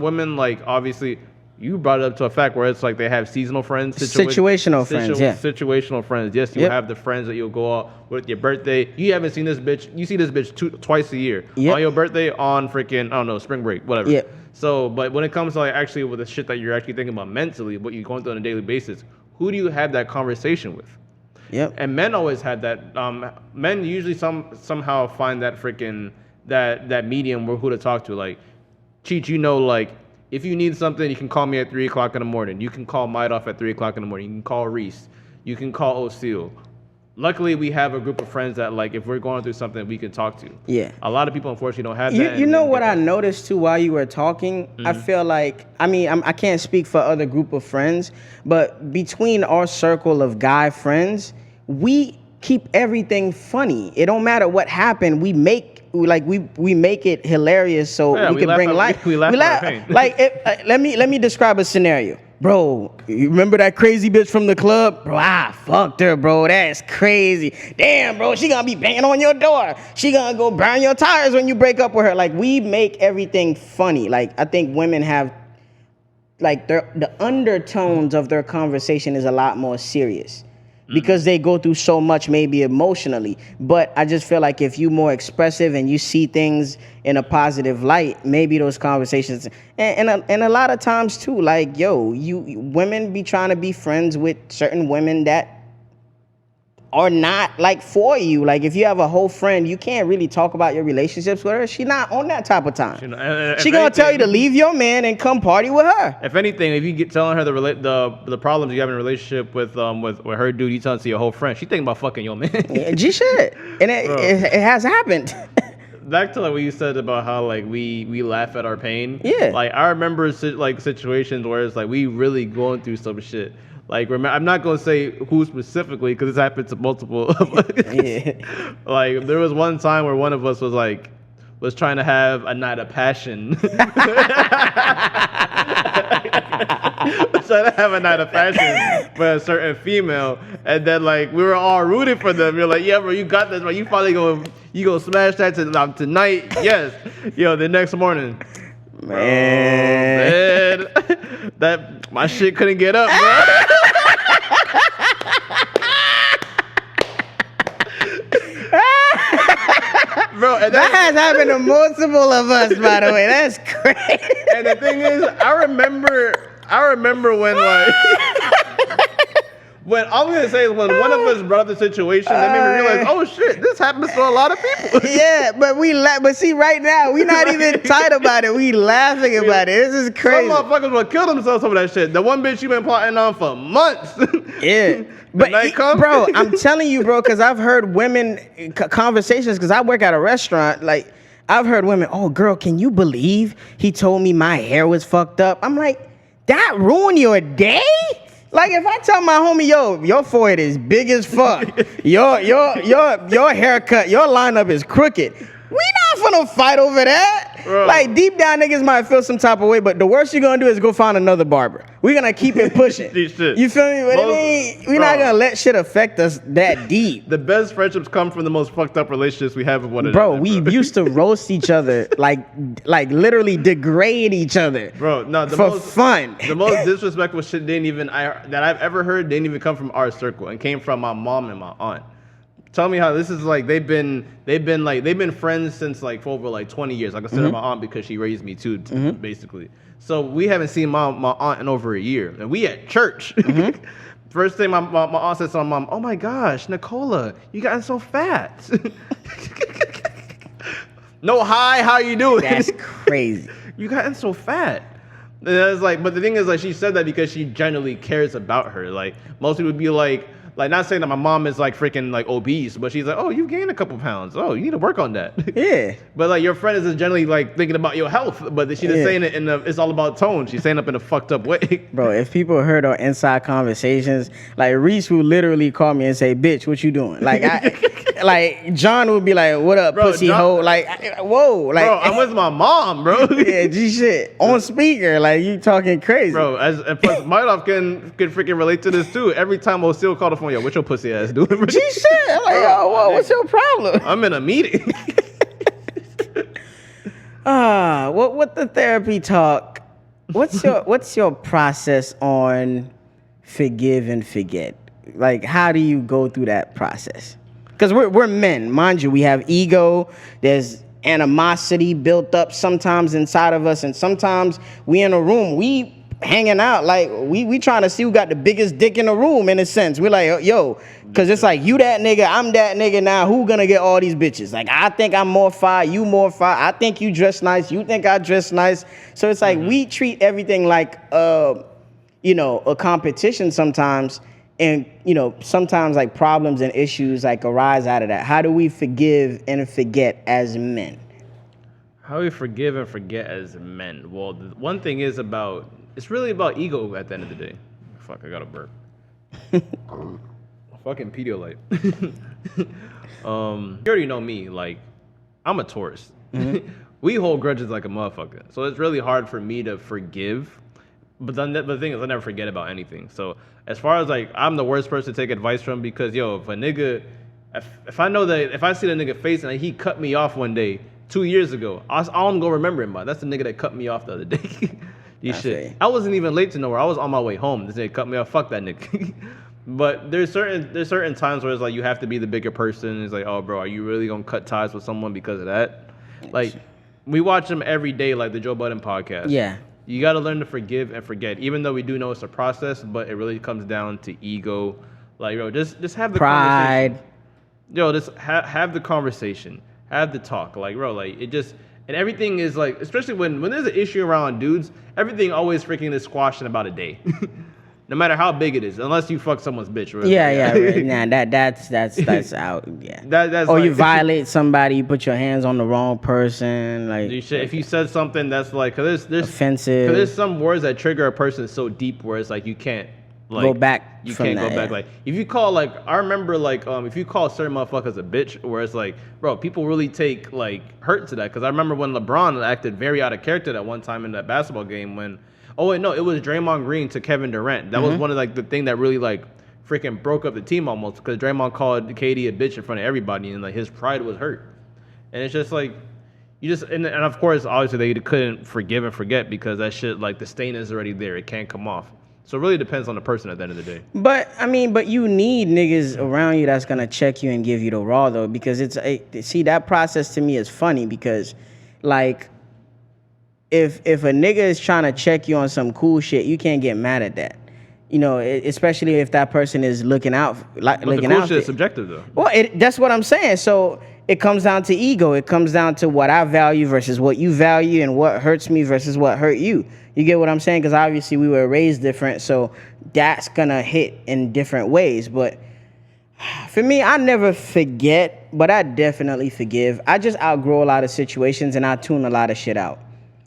women, like, obviously you brought it up to a fact where it's like they have seasonal friends, situational friends, yeah. Situational friends. Yes, you have the friends that you'll go out with your birthday. You haven't seen this bitch. You see this bitch twice a year. Yep. On your birthday, on freaking, I don't know, spring break, whatever. Yep. So, but when it comes to like actually with the shit that you're actually thinking about mentally, what you're going through on a daily basis, who do you have that conversation with? Yep. And men always had that. Men usually somehow find that freaking that medium where who to talk to. Like, Cheech, like, if you need something, you can call me at 3:00 in the morning. You can call Midoff at 3:00 in the morning. You can call Reese. You can call O'Seal. luckily we have a group of friends that like if we're going through something we can talk to. Yeah. A lot of people unfortunately don't have that. You know what I noticed too while you were talking? I feel like, I mean, I can't speak for other group of friends, but between our circle of guy friends, we keep everything funny. It don't matter what happened. We make it hilarious so we can bring life. We laugh at our pain. Like let me describe a scenario. Bro, you remember that crazy bitch from the club? Bro, I fucked her, bro. That's crazy. Damn, bro, she gonna be banging on your door. She gonna go burn your tires when you break up with her. Like, we make everything funny. Like, I think women have, like, the undertones of their conversation is a lot more serious. Because they go through so much maybe emotionally. But I just feel like if you're more expressive and you see things in a positive light, maybe those conversations, and a lot of times too, like, yo, women be trying to be friends with certain women that are not like for you. Like, if you have a whole friend, you can't really talk about your relationships with her. She not on that type of time. She gonna tell you to leave your man and come party with her. If anything, if you get telling her the problems you have in a relationship with her dude, you telling to your whole friend, she thinking about fucking your man. Yeah, G shit, and it has happened. Back to like what you said about how like we laugh at our pain. Yeah. Like I remember situations where it's like we really going through some shit. Like, I'm not going to say who specifically because this happened to multiple of us. Yeah. Like, there was one time where one of us was trying to have a night of passion. Was trying to have a night of passion for a certain female. And then, like, we were all rooting for them. You're like, yeah, bro, you got this, bro. You finally gonna smash that tonight. Yes. The next morning. Man. That my shit couldn't get up, bro. Bro, and that has happened to multiple of us, by the way. That's crazy. And the thing is, I remember when like when all I'm gonna say is when one of us brought up the situation, that made me realize, oh shit, this happens to a lot of people. Yeah, but but see, right now we not even tight about it. We laughing about it. This is crazy. Some motherfuckers will kill themselves over that shit. The one bitch you been plotting on for months. Yeah. But bro, I'm telling you, bro, because I've heard women conversations, because I work at a restaurant, like, I've heard women, oh, girl, can you believe he told me my hair was fucked up? I'm like, that ruined your day? Like, if I tell my homie, yo, your forehead is big as fuck, your haircut, your lineup is crooked, we not finna fight over that. Bro. Like, deep down, niggas might feel some type of way, but the worst you're gonna do is go find another barber. We're gonna keep it pushing. You feel me? But we're not gonna let shit affect us that deep. The best friendships come from the most fucked up relationships we have with one another. Bro, we used to roast each other, like literally degrade each other. Bro, no, for fun. The most disrespectful shit that I've ever heard didn't even come from our circle and came from my mom and my aunt. Tell me how this is like. They've been friends since like for over like 20 years. I consider my aunt because she raised me too, basically. So we haven't seen my aunt in over a year, and we at church. First thing my aunt said to my mom, "Oh my gosh, Nicola, you gotten so fat." No, hi, how you doing? That's crazy. You gotten so fat. And it's like, but the thing is, like, she said that because she genuinely cares about her. Like, most people would be like, not saying that my mom is like freaking like obese, but she's like, oh, you gained a couple pounds. Oh, you need to work on that. Yeah. But like your friend is generally like thinking about your health, but she's just saying it it's all about tone. She's saying up in a fucked up way. Bro, if people heard our inside conversations, like Reese would literally call me and say, bitch, what you doing? Like like John would be like, what up, bro, pussy hoe? Like, whoa. Like, bro, I'm with my mom, bro. Yeah, G shit. On speaker, like you talking crazy. Bro, and plus Mylov can freaking relate to this too. Every time O'Seal called the phone, yo, what your pussy ass doing? G shit. I'm like, yo, what's your problem? I'm in a meeting. What the therapy talk? What's your process on forgive and forget? Like, how do you go through that process? Because we're men, mind you. We have ego. There's animosity built up sometimes inside of us, and sometimes we in a room, we hanging out like we trying to see who got the biggest dick in the room. In a sense, we're like, yo, because it's like you that nigga, I'm that nigga. Now who gonna get all these bitches? Like, I think I'm more fire, you more fire. I think you dress nice, you think I dress nice. So it's like we treat everything like a competition sometimes. and sometimes like problems and issues like arise out of that. How do we forgive and forget as men? How we forgive and forget as men. Well, the one thing is it's really about ego at the end of the day. Fuck, I got a burp. Fucking Pedialyte. You already know me. Like, I'm a Taurus. Mm-hmm. We hold grudges like a motherfucker. So it's really hard for me to forgive. But then the thing is, I never forget about anything. So as far as like, I'm the worst person to take advice from because, if a nigga, if I know that, if I see the nigga face and he cut me off one day 2 years ago, I'm gonna remember him by. That's the nigga that cut me off the other day. Shit. I wasn't even late to nowhere. I was on my way home. This nigga cut me off. Fuck that nigga. But there's certain times where it's like you have to be the bigger person. It's like, oh, bro, are you really gonna cut ties with someone because of that? Like, we watch them every day, like the Joe Budden podcast. Yeah. You got to learn to forgive and forget, even though we do know it's a process, but it really comes down to ego. Like, just have the pride. Conversation. Just have the conversation. Have the talk. Like, like, it just, and everything is like, especially when there's an issue around dudes, everything always freaking is squashed in about a day. No matter how big it is, unless you fuck someone's bitch. Right? Yeah. Right. Nah, that's out. Yeah. That's or like, you violate somebody, you put your hands on the wrong person. Like, if you said something that's like, cause there's offensive. Cause there's some words that trigger a person so deep where it's like you can't like go back. You can't go back. Like if you call I remember if you call certain motherfuckers a bitch, where it's like, bro, people really take like hurt to that. Cause I remember when LeBron acted very out of character that one time in that basketball game when. Oh wait, no, it was Draymond Green to Kevin Durant. That was one of like the thing that really like freaking broke up the team almost because Draymond called KD a bitch in front of everybody and like his pride was hurt. And it's just like and of course obviously they couldn't forgive and forget because that shit like the stain is already there. It can't come off. So it really depends on the person at the end of the day. But you need niggas around you that's gonna check you and give you the raw though, because see that process to me is funny because like if a nigga is trying to check you on some cool shit, you can't get mad at that. Especially if that person is looking out. But the cool shit is subjective though. Well, that's what I'm saying. So it comes down to ego. It comes down to what I value versus what you value and what hurts me versus what hurt you. You get what I'm saying? Because obviously we were raised different, so that's gonna hit in different ways. But for me, I never forget, but I definitely forgive. I just outgrow a lot of situations and I tune a lot of shit out.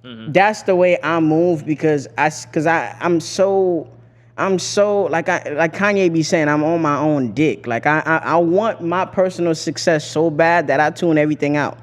Mm-hmm. That's the way I move because I'm so like Kanye be saying, I'm on my own dick. Like I want my personal success so bad that I tune everything out.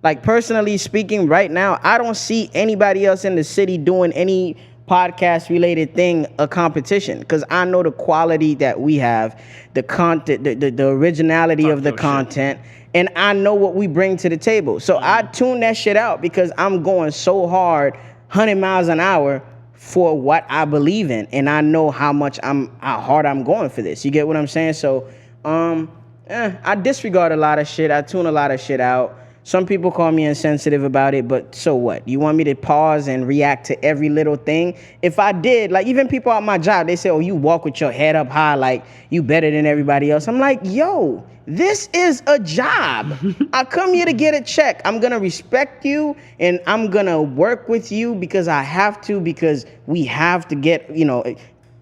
Like personally speaking, right now I don't see anybody else in the city doing any podcast related thing a competition because I know the quality that we have, the content, the originality of the content. Shit. And I know what we bring to the table. So I tune that shit out because I'm going so hard, 100 miles an hour for what I believe in. And I know how hard I'm going for this. You get what I'm saying? So I disregard a lot of shit. I tune a lot of shit out. Some people call me insensitive about it, but so what? You want me to pause and react to every little thing? If I did, like even people at my job, they say, oh, you walk with your head up high like you better than everybody else. I'm like, yo, this is a job. I come here to get a check. I'm going to respect you and I'm going to work with you because I have to, because we have to get,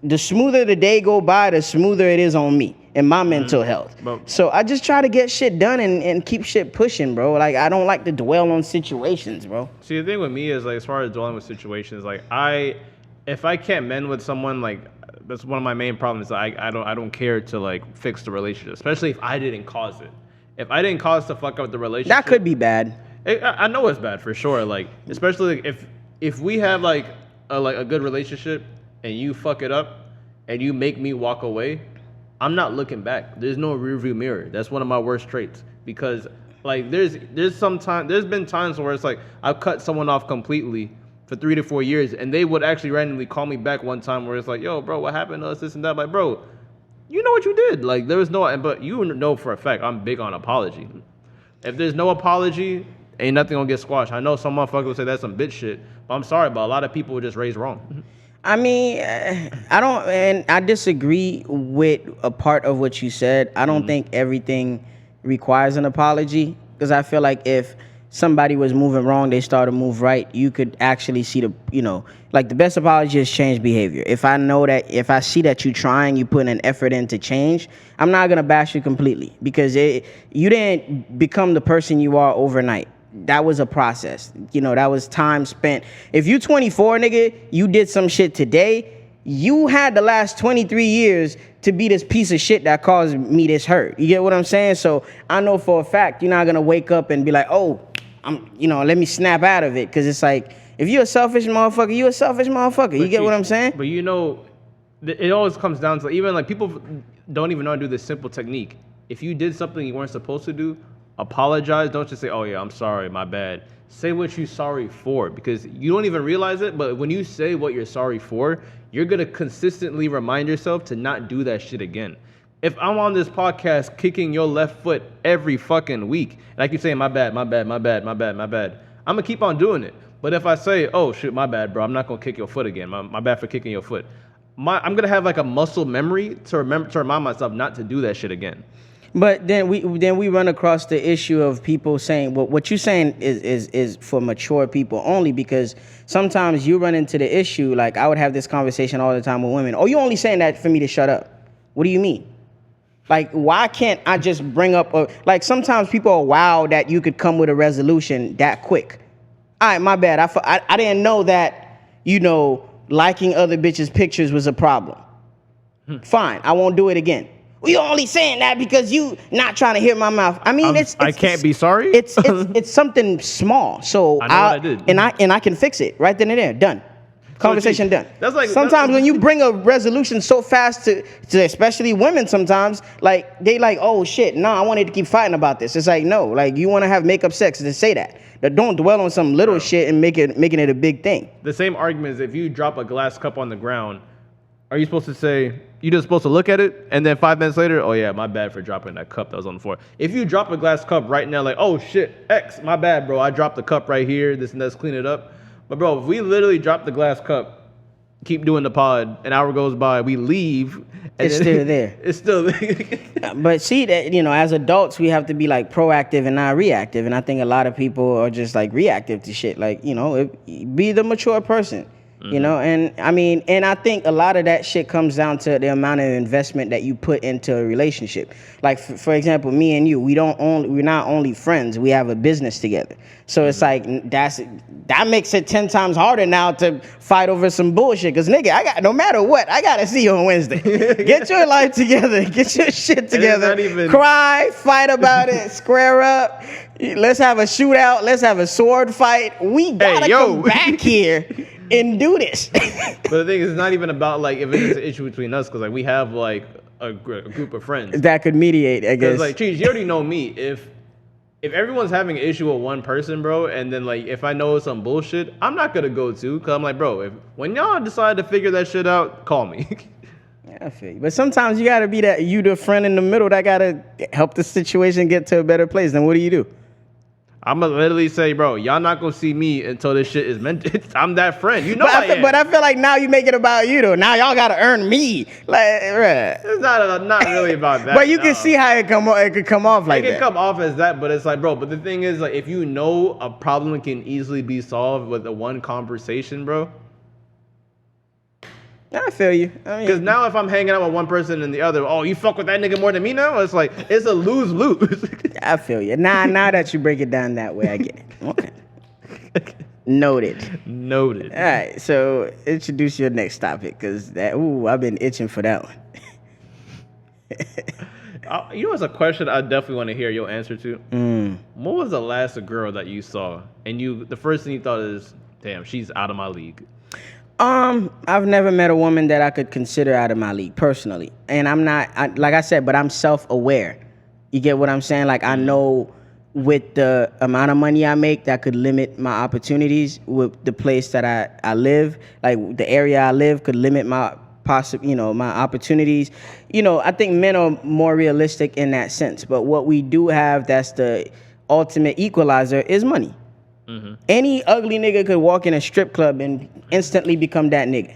the smoother the day go by, the smoother it is on me and my mental health. So I just try to get shit done and keep shit pushing, bro. Like I don't like to dwell on situations, bro. See, the thing with me is like, as far as dwelling with situations, like if I can't mend with someone, like that's one of my main problems. I don't care to like fix the relationship, especially if I didn't cause it. If I didn't cause to fuck up the relationship, that could be bad. I know it's bad for sure. Like especially if we have like a good relationship and you fuck it up and you make me walk away, I'm not looking back. There's no rearview mirror. That's one of my worst traits because like there's been times where it's like I've cut someone off completely for 3 to 4 years, and they would actually randomly call me back one time where it's like, yo, bro, what happened to us, this and that. Like, bro, you know what you did. Like, there was but you know for a fact, I'm big on apology. If there's no apology, ain't nothing gonna get squashed. I know some motherfuckers will say that's some bitch shit, but I'm sorry, but a lot of people were just raised wrong. I mean, I disagree with a part of what you said. I don't think everything requires an apology because I feel like if somebody was moving wrong, they started to move right, you could actually see the, like the best apology is change behavior. If I see that you trying, you putting an effort in to change, I'm not gonna bash you completely because you didn't become the person you are overnight. That was a process. That was time spent. If you 24, nigga, you did some shit today, you had the last 23 years to be this piece of shit that caused me this hurt. You get what I'm saying? So I know for a fact you're not gonna wake up and be like, oh, let me snap out of it. Cause it's like, if you're a selfish motherfucker, you're a selfish motherfucker. You get what I'm saying? But it always comes down to, even like people don't even know how to do this simple technique. If you did something you weren't supposed to do, apologize. Don't just say, oh yeah, I'm sorry, my bad. Say what you're sorry for, because you don't even realize it, but when you say what you're sorry for, you're going to consistently remind yourself to not do that shit again. If I'm on this podcast kicking your left foot every fucking week, and I keep saying, my bad, my bad, my bad, my bad, my bad, I'm going to keep on doing it. But if I say, oh shit, my bad, bro, I'm not going to kick your foot again. My bad for kicking your foot. I'm going to have like a muscle memory to remind myself not to do that shit again. But then we run across the issue of people saying, well, what you're saying is for mature people only, because sometimes you run into the issue, like I would have this conversation all the time with women. Oh, you only saying that for me to shut up. What do you mean? Like, why can't I just bring up like sometimes people are wowed that you could come with a resolution that quick. All right, my bad. I didn't know that, liking other bitches' pictures was a problem. Fine, I won't do it again. Well, you're only saying that because you not trying to hear my mouth. I mean, I can't be sorry. It's something small. So I know what I did. And I can fix it right then and there. Done. Conversation done. That's like sometimes when you bring a resolution so fast to especially women, sometimes like they like, oh shit, no, I wanted to keep fighting about this. It's like, no, like you want to have makeup sex, then say that. But don't dwell on some little shit and making it a big thing. The same argument is if you drop a glass cup on the ground, are you supposed to say, you're just supposed to look at it, and then 5 minutes later, oh yeah, my bad for dropping that cup that was on the floor. If you drop a glass cup right now, like, oh shit, X, my bad, bro, I dropped the cup right here, this and let's clean it up. But bro, if we literally drop the glass cup, keep doing the pod, an hour goes by, we leave, and it's still there. It's still there. But see that, as adults, we have to be like proactive and not reactive. And I think a lot of people are just like reactive to shit. Like, be the mature person. And I mean, and I think a lot of that shit comes down to the amount of investment that you put into a relationship. Like, for example, me and you, we're not only friends, we have a business together. So it's like, that makes it 10 times harder now to fight over some bullshit. Cause nigga, no matter what, I gotta see you on Wednesday. Get your life together, get your shit together, cry, fight about it, square up. Let's have a shootout, let's have a sword fight. We gotta come back here and do this. But the thing is, it's not even about like if it's an issue between us, because like we have like a group of friends that could mediate. I guess. Like, Cheese, you already know me. If everyone's having an issue with one person, bro, and then like if I know it's some bullshit, I'm not gonna go to, because I'm like, bro, when y'all decide to figure that shit out, call me. Yeah, I feel you. But sometimes you gotta be the friend in the middle that gotta help the situation get to a better place. Then what do you do? I'm gonna literally say, bro, y'all not gonna see me until this shit is meant. I'm that friend, But I feel like now you make it about you though. Now y'all gotta earn me. Like, right. It's not really about that. But you can see how it could come off like that. It can come off as that, but it's like, bro. But the thing is, like, if you know a problem can easily be solved with a one conversation, bro. I feel you. Because now if I'm hanging out with one person and the other, oh, you fuck with that nigga more than me now? It's like, it's a lose-lose. I feel you. Now that you break it down that way, I get it. Okay. Noted. Noted. All right, so introduce your next topic, because I've been itching for that one. You know, it's a question I definitely want to hear your answer to. What was the last girl that you saw, and the first thing you thought is, damn, she's out of my league? I've never met a woman that I could consider out of my league personally. And I'm not, like I said, but I'm self-aware. You get what I'm saying? Like, I know with the amount of money I make, that could limit my opportunities. With the place that I live, like the area I live could limit my my opportunities. I think men are more realistic in that sense. But what we do have that's the ultimate equalizer is money. Mm-hmm. Any ugly nigga could walk in a strip club and instantly become that nigga.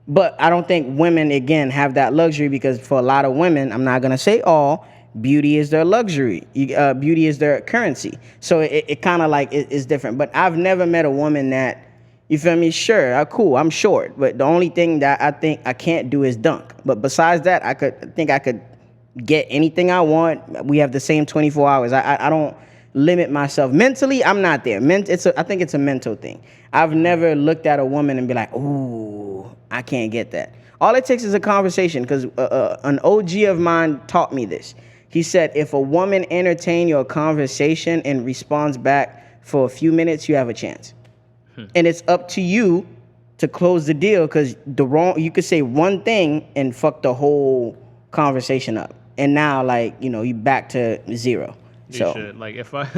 But I don't think women, again, have that luxury, because for a lot of women, I'm not going to say all, beauty is their luxury. Beauty is their currency. So it kind of like is different. But I've never met a woman that, you feel me? Sure, cool. I'm short, but the only thing that I think I can't do is dunk. But besides that, I think I could get anything I want. We have the same 24 hours. I don't limit myself mentally. I'm not there. I think it's a mental thing. I've never looked at a woman and be like, ooh, I can't get that. All it takes is a conversation, because an OG of mine taught me this. He said, if a woman entertains your conversation and responds back for a few minutes, you have a chance. And it's up to you to close the deal, because you could say one thing and fuck the whole conversation up. And now, like, you back to zero. You should. Like, if I,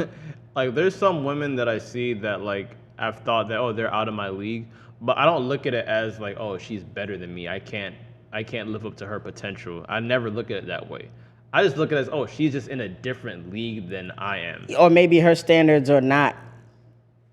like, there's some women that I see that, like, I've thought that, oh, they're out of my league. But I don't look at it as, like, oh, she's better than me. I can't live up to her potential. I never look at it that way. I just look at it as, oh, she's just in a different league than I am. Or maybe her standards are not,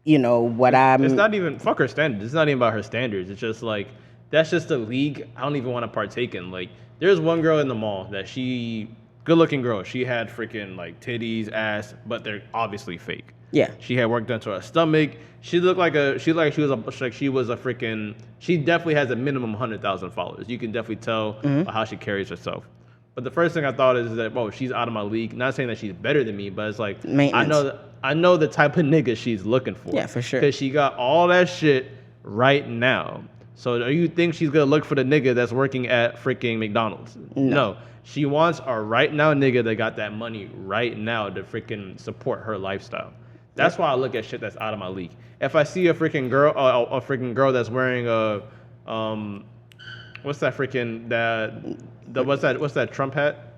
what I'm... It's not even, fuck her standards. It's not even about her standards. It's just like, that's just a league I don't even want to partake in. Like, there's one girl in the mall that good looking girl. She had freaking like titties, ass, but they're obviously fake. Yeah. She had work done to her stomach. She looked like she was a freaking, she definitely has a minimum 100,000 followers. You can definitely tell by how she carries herself. But the first thing I thought is that, whoa, she's out of my league. Not saying that she's better than me, but it's like, I know the type of nigga she's looking for. Yeah, for sure. Because she got all that shit right now. So do you think she's going to look for the nigga that's working at freaking McDonald's? No. She wants a right now nigga that got that money right now to freaking support her lifestyle. That's why I look at shit that's out of my league. If I see a freaking girl that's wearing what's that freaking what's that Trump hat?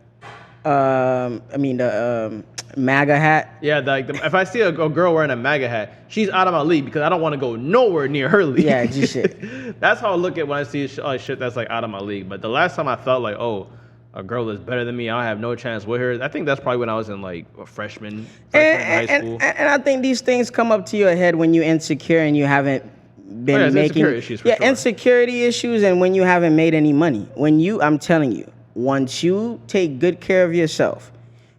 The MAGA hat. Yeah, if I see a girl wearing a MAGA hat, she's out of my league, because I don't want to go nowhere near her league. Yeah, just shit. That's how I look at when I see shit that's like out of my league. But the last time I felt like, oh, a girl is better than me, I have no chance with her, I think that's probably when I was in like a freshman in high school. And I think these things come up to your head when you're insecure and you haven't been making insecurity issues, and when you haven't made any money. I'm telling you, once you take good care of yourself,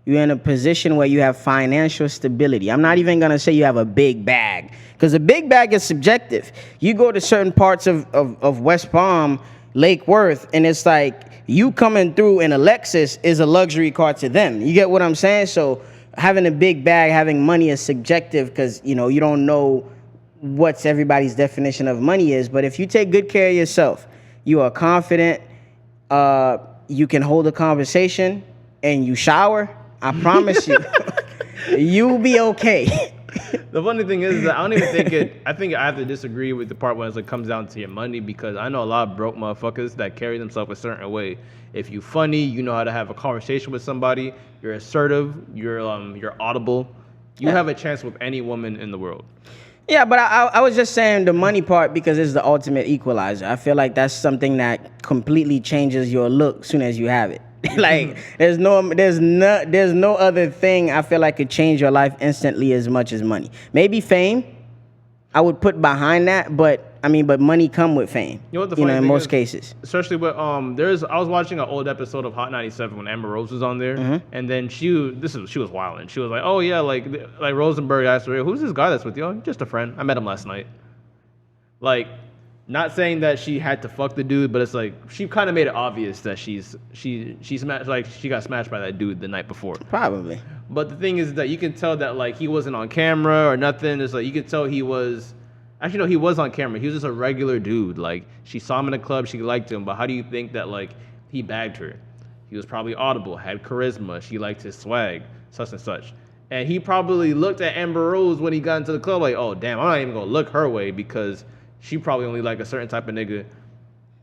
you're in a position where you have financial stability. I'm not even gonna say you have a big bag, because a big bag is subjective. You go to certain parts of West Palm, Lake Worth, and it's like, you coming through in a Lexus is a luxury car to them. You get what I'm saying? So having a big bag, having money is subjective, because you don't know what's everybody's definition of money is. But if you take good care of yourself, you are confident, you can hold a conversation, and you shower, I promise you, you'll be okay. The funny thing is that I don't even think I think I have to disagree with the part when it comes down to your money, because I know a lot of broke motherfuckers that carry themselves a certain way. If you funny, you know how to have a conversation with somebody, you're assertive, you're audible, you have a chance with any woman in the world. Yeah, but I was just saying the money part because it's the ultimate equalizer. I feel like that's something that completely changes your look as soon as you have it. Like there's no other thing I feel like could change your life instantly as much as money. Maybe fame, I would put behind that, but money come with fame. You know what the funny thing in most cases. Especially with I was watching an old episode of Hot 97 when Amber Rose was on there, and then she was wilding. She was like, oh yeah, like Rosenberg asked her, who's this guy that's with you? Oh, just a friend. I met him last night. Like, not saying that she had to fuck the dude, but it's like she kind of made it obvious that she smashed, like she got smashed by that dude the night before. Probably. But the thing is that you can tell that like he wasn't on camera or nothing. It's like you could tell he was. Actually, no, he was on camera. He was just a regular dude. Like she saw him in a club, she liked him. But how do you think that like he bagged her? He was probably audible, had charisma. She liked his swag, such and such. And he probably looked at Amber Rose when he got into the club like, oh damn, I'm not even gonna look her way because she probably only like a certain type of nigga.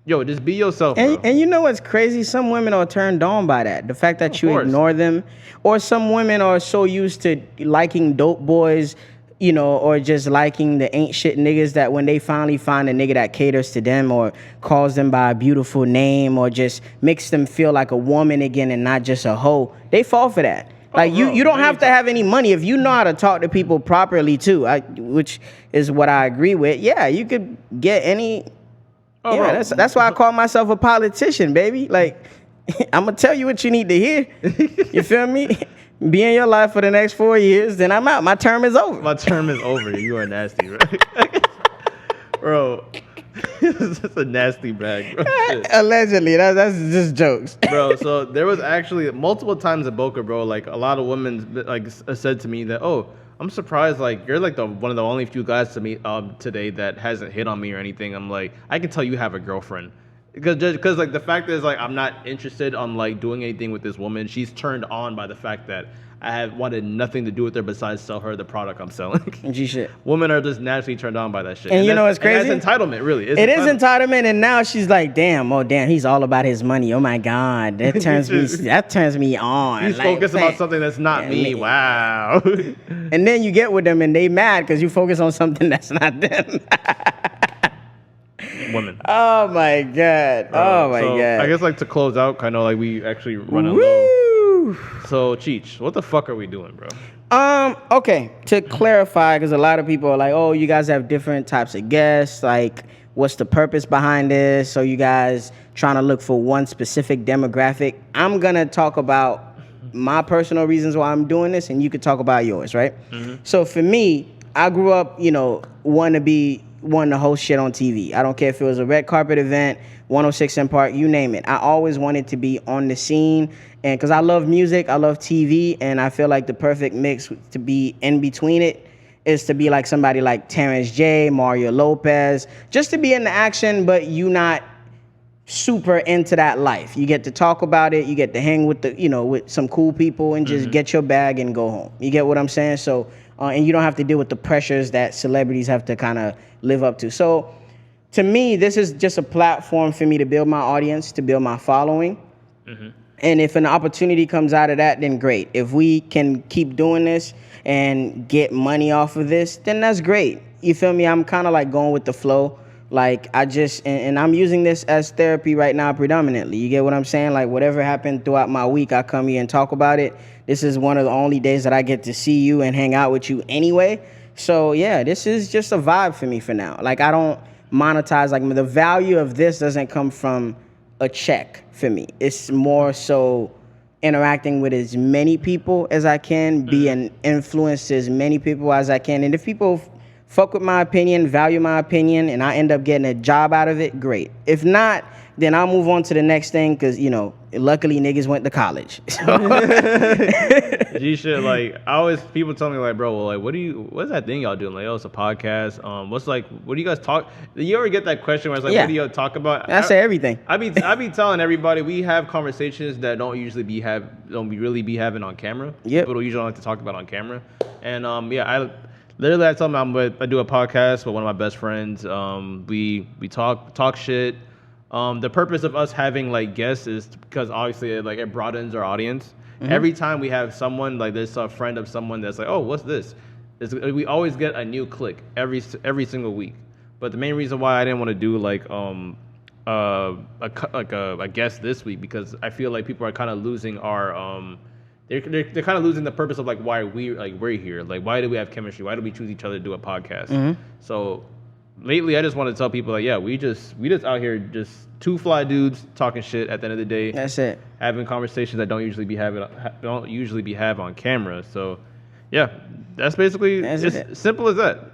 Yo, just be yourself, bro. And you know what's crazy? Some women are turned on by that. The fact that you ignore them. Or some women are so used to liking dope boys, or just liking the ain't shit niggas that when they finally find a nigga that caters to them or calls them by a beautiful name or just makes them feel like a woman again and not just a hoe, they fall for that. Like you don't have to have any money if you know how to talk to people properly too, which is what I agree with. Yeah, you could get any. That's why I call myself a politician, baby. Like I'm gonna tell you what you need to hear. You feel me? Be in your life for the next 4 years, then I'm out. My term is over. My term is over. You are nasty, right? Bro. This is a nasty bag, bro. Shit. Allegedly, that's just jokes. Bro, so there was actually multiple times at Boca, bro, like a lot of women like said to me that, oh, I'm surprised, like you're like one of the only few guys to meet today that hasn't hit on me or anything. I'm like, I can tell you have a girlfriend. Because like the fact is like I'm not interested on like doing anything with this woman. She's turned on by the fact that I have wanted nothing to do with her besides sell her the product I'm selling. G shit. Women are just naturally turned on by that shit. And you know what's crazy? That's entitlement, really. It is entitlement, and now she's like, damn, he's all about his money. Oh my God, that turns me on. He's like, focused about something that's not me. Wow. And then you get with them, and they mad because you focus on something that's not them. Women. Oh my God. God. I guess like to close out, kind of like we actually running low. So Cheech, what the fuck are we doing, bro? Okay. To clarify, because a lot of people are like, oh, you guys have different types of guests. Like, what's the purpose behind this? So you guys trying to look for one specific demographic? I'm gonna talk about my personal reasons why I'm doing this, and you could talk about yours, right? Mm-hmm. So for me, I grew up, wanting to host shit on TV. I don't care if it was a red carpet event, 106 in Park, you name it. I always wanted to be on the scene, and because I love music, I love TV, and I feel like the perfect mix to be in between it is to be like somebody like Terrence J, Mario Lopez, just to be in the action, but you not super into that life. You get to talk about it, you get to hang with with some cool people and just get your bag and go home. You get what I'm saying? So, and you don't have to deal with the pressures that celebrities have to kind of live up to. So to me, this is just a platform for me to build my audience, to build my following. Mm-hmm. And if an opportunity comes out of that, then great. If we can keep doing this and get money off of this, then that's great. You feel me? I'm kind of like going with the flow. Like and I'm using this as therapy right now predominantly. You get what I'm saying? Like whatever happened throughout my week, I come here and talk about it. This is one of the only days that I get to see you and hang out with you anyway. So yeah, this is just a vibe for me for now. Like I don't monetize, like the value of this doesn't come from a check for me. It's more so interacting with as many people as I can, be an influence to as many people as I can. And if people fuck with my opinion, value my opinion, and I end up getting a job out of it, great. If not, then I'll move on to the next thing because, luckily niggas went to college. G shit, like, people tell me, like, bro, well, like, what's that thing y'all doing? Like, it's a podcast. What do you guys talk? You ever get that question where it's like, what do you talk about? I say everything. I be telling everybody we have conversations that don't really be having on camera. Yep. People don't usually like to talk about on camera. And, I tell them I do a podcast with one of my best friends. We talk shit. The purpose of us having like guests is because obviously like it broadens our audience. Mm-hmm. Every time we have someone like there's a friend of someone that's like, oh, what's this? We always get a new click every single week. But the main reason why I didn't want to do like a guest this week because I feel like people are kind of losing our they're kind of losing the purpose of like why we're here. Like why do we have chemistry? Why do we choose each other to do a podcast? Mm-hmm. So lately, I just want to tell people like, yeah, we just out here just two fly dudes talking shit. At the end of the day, that's it. Having conversations that don't usually be have on camera. So, yeah, that's basically as simple as that.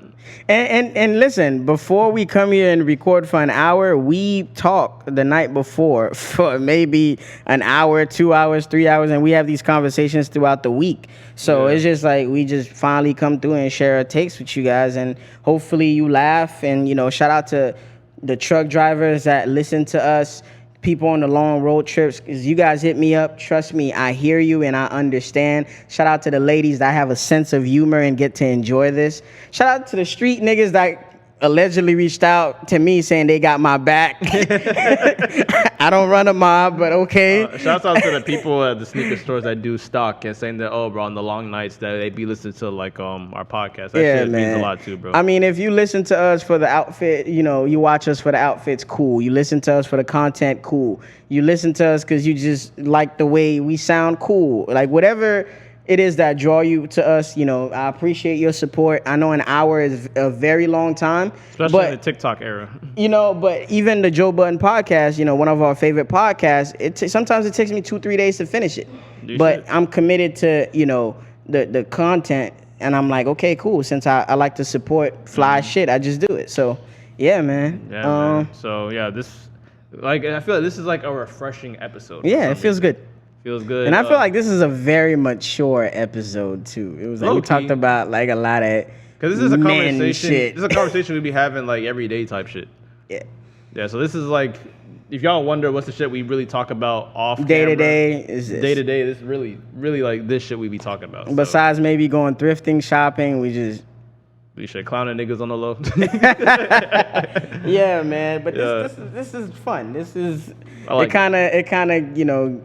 And listen, before we come here and record for an hour, we talk the night before for maybe an hour, 2 hours, 3 hours, and we have these conversations throughout the week. So It's just like we just finally come through and share our takes with you guys, and hopefully you laugh. And shout out to the truck drivers that listen to us, people on the long road trips, because you guys hit me up. Trust me, I hear you and I understand. Shout out to the ladies that have a sense of humor and get to enjoy this. Shout out to the street niggas that allegedly reached out to me saying they got my back. I don't run a mob, but okay. Shouts out to the people at the sneaker stores that do stock and saying that, oh, bro, on the long nights that they be listening to like our podcast. That shit means a lot too, bro. I mean, if you listen to us for the outfit, you watch us for the outfits, cool. You listen to us for the content, cool. You listen to us because you just like the way we sound, cool. Like whatever it is that draw you to us. You know, I appreciate your support. I know an hour is a very long time, Especially in the but TikTok era. you know, but even the Joe Budden podcast, you know, one of our favorite podcasts, sometimes it takes me 2-3 days to finish it. But I'm committed to, you know, the content, and I'm like, okay, cool. Since I like to support fly shit, I just do it. So, yeah, man. Yeah, man. So yeah, I feel like this is like a refreshing episode. Yeah, it feels good. Feels good. And I feel like this is a very mature episode too. It was like we talked about like a lot of because this is a conversation. Shit. This is a conversation we be having like every day type shit. Yeah. Yeah. So this is like, if y'all wonder what's the shit we really talk about off day to day, is this day to day? This is really like this shit we be talking about. Besides maybe going thrifting, shopping, we should clowning niggas on the low. Yeah, man. But this is fun. This is it kind of you know.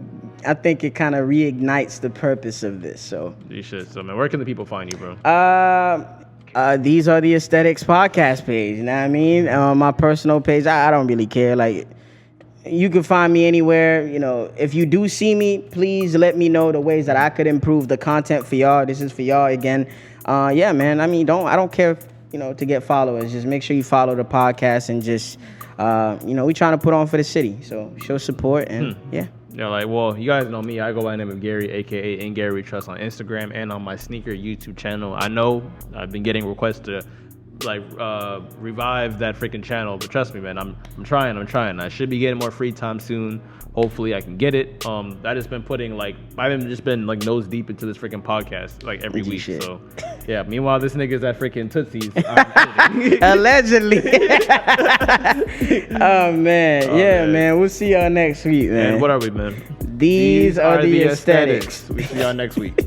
I think it kind of reignites the purpose of this. So you should. So man, where can the people find you, bro? These are the Aesthetics podcast page. You know what I mean? My personal page. I don't really care. Like, you can find me anywhere. You know, if you do see me, please let me know the ways that I could improve the content for y'all. This is for y'all again. Yeah, man. I mean, I don't care. You know, to get followers. Just make sure you follow the podcast and just you know, we trying to put on for the city. So show support and yeah. Yeah, like, well, you guys know me. I go by the name of Gary, a.k.a. In Gary Trust on Instagram and on my sneaker YouTube channel. I know I've been getting requests to, like, revive that freaking channel. But trust me, man, I'm trying. I should be getting more free time soon. Hopefully I can get it. I just been putting, like, I've just been, like, nose deep into this freaking podcast, like, every week. Shit. So, yeah, meanwhile, this nigga's at freaking Tootsie's. Allegedly. Oh, man. Man. We'll see y'all next week, man. And what are we, man? These are the aesthetics. We see y'all next week.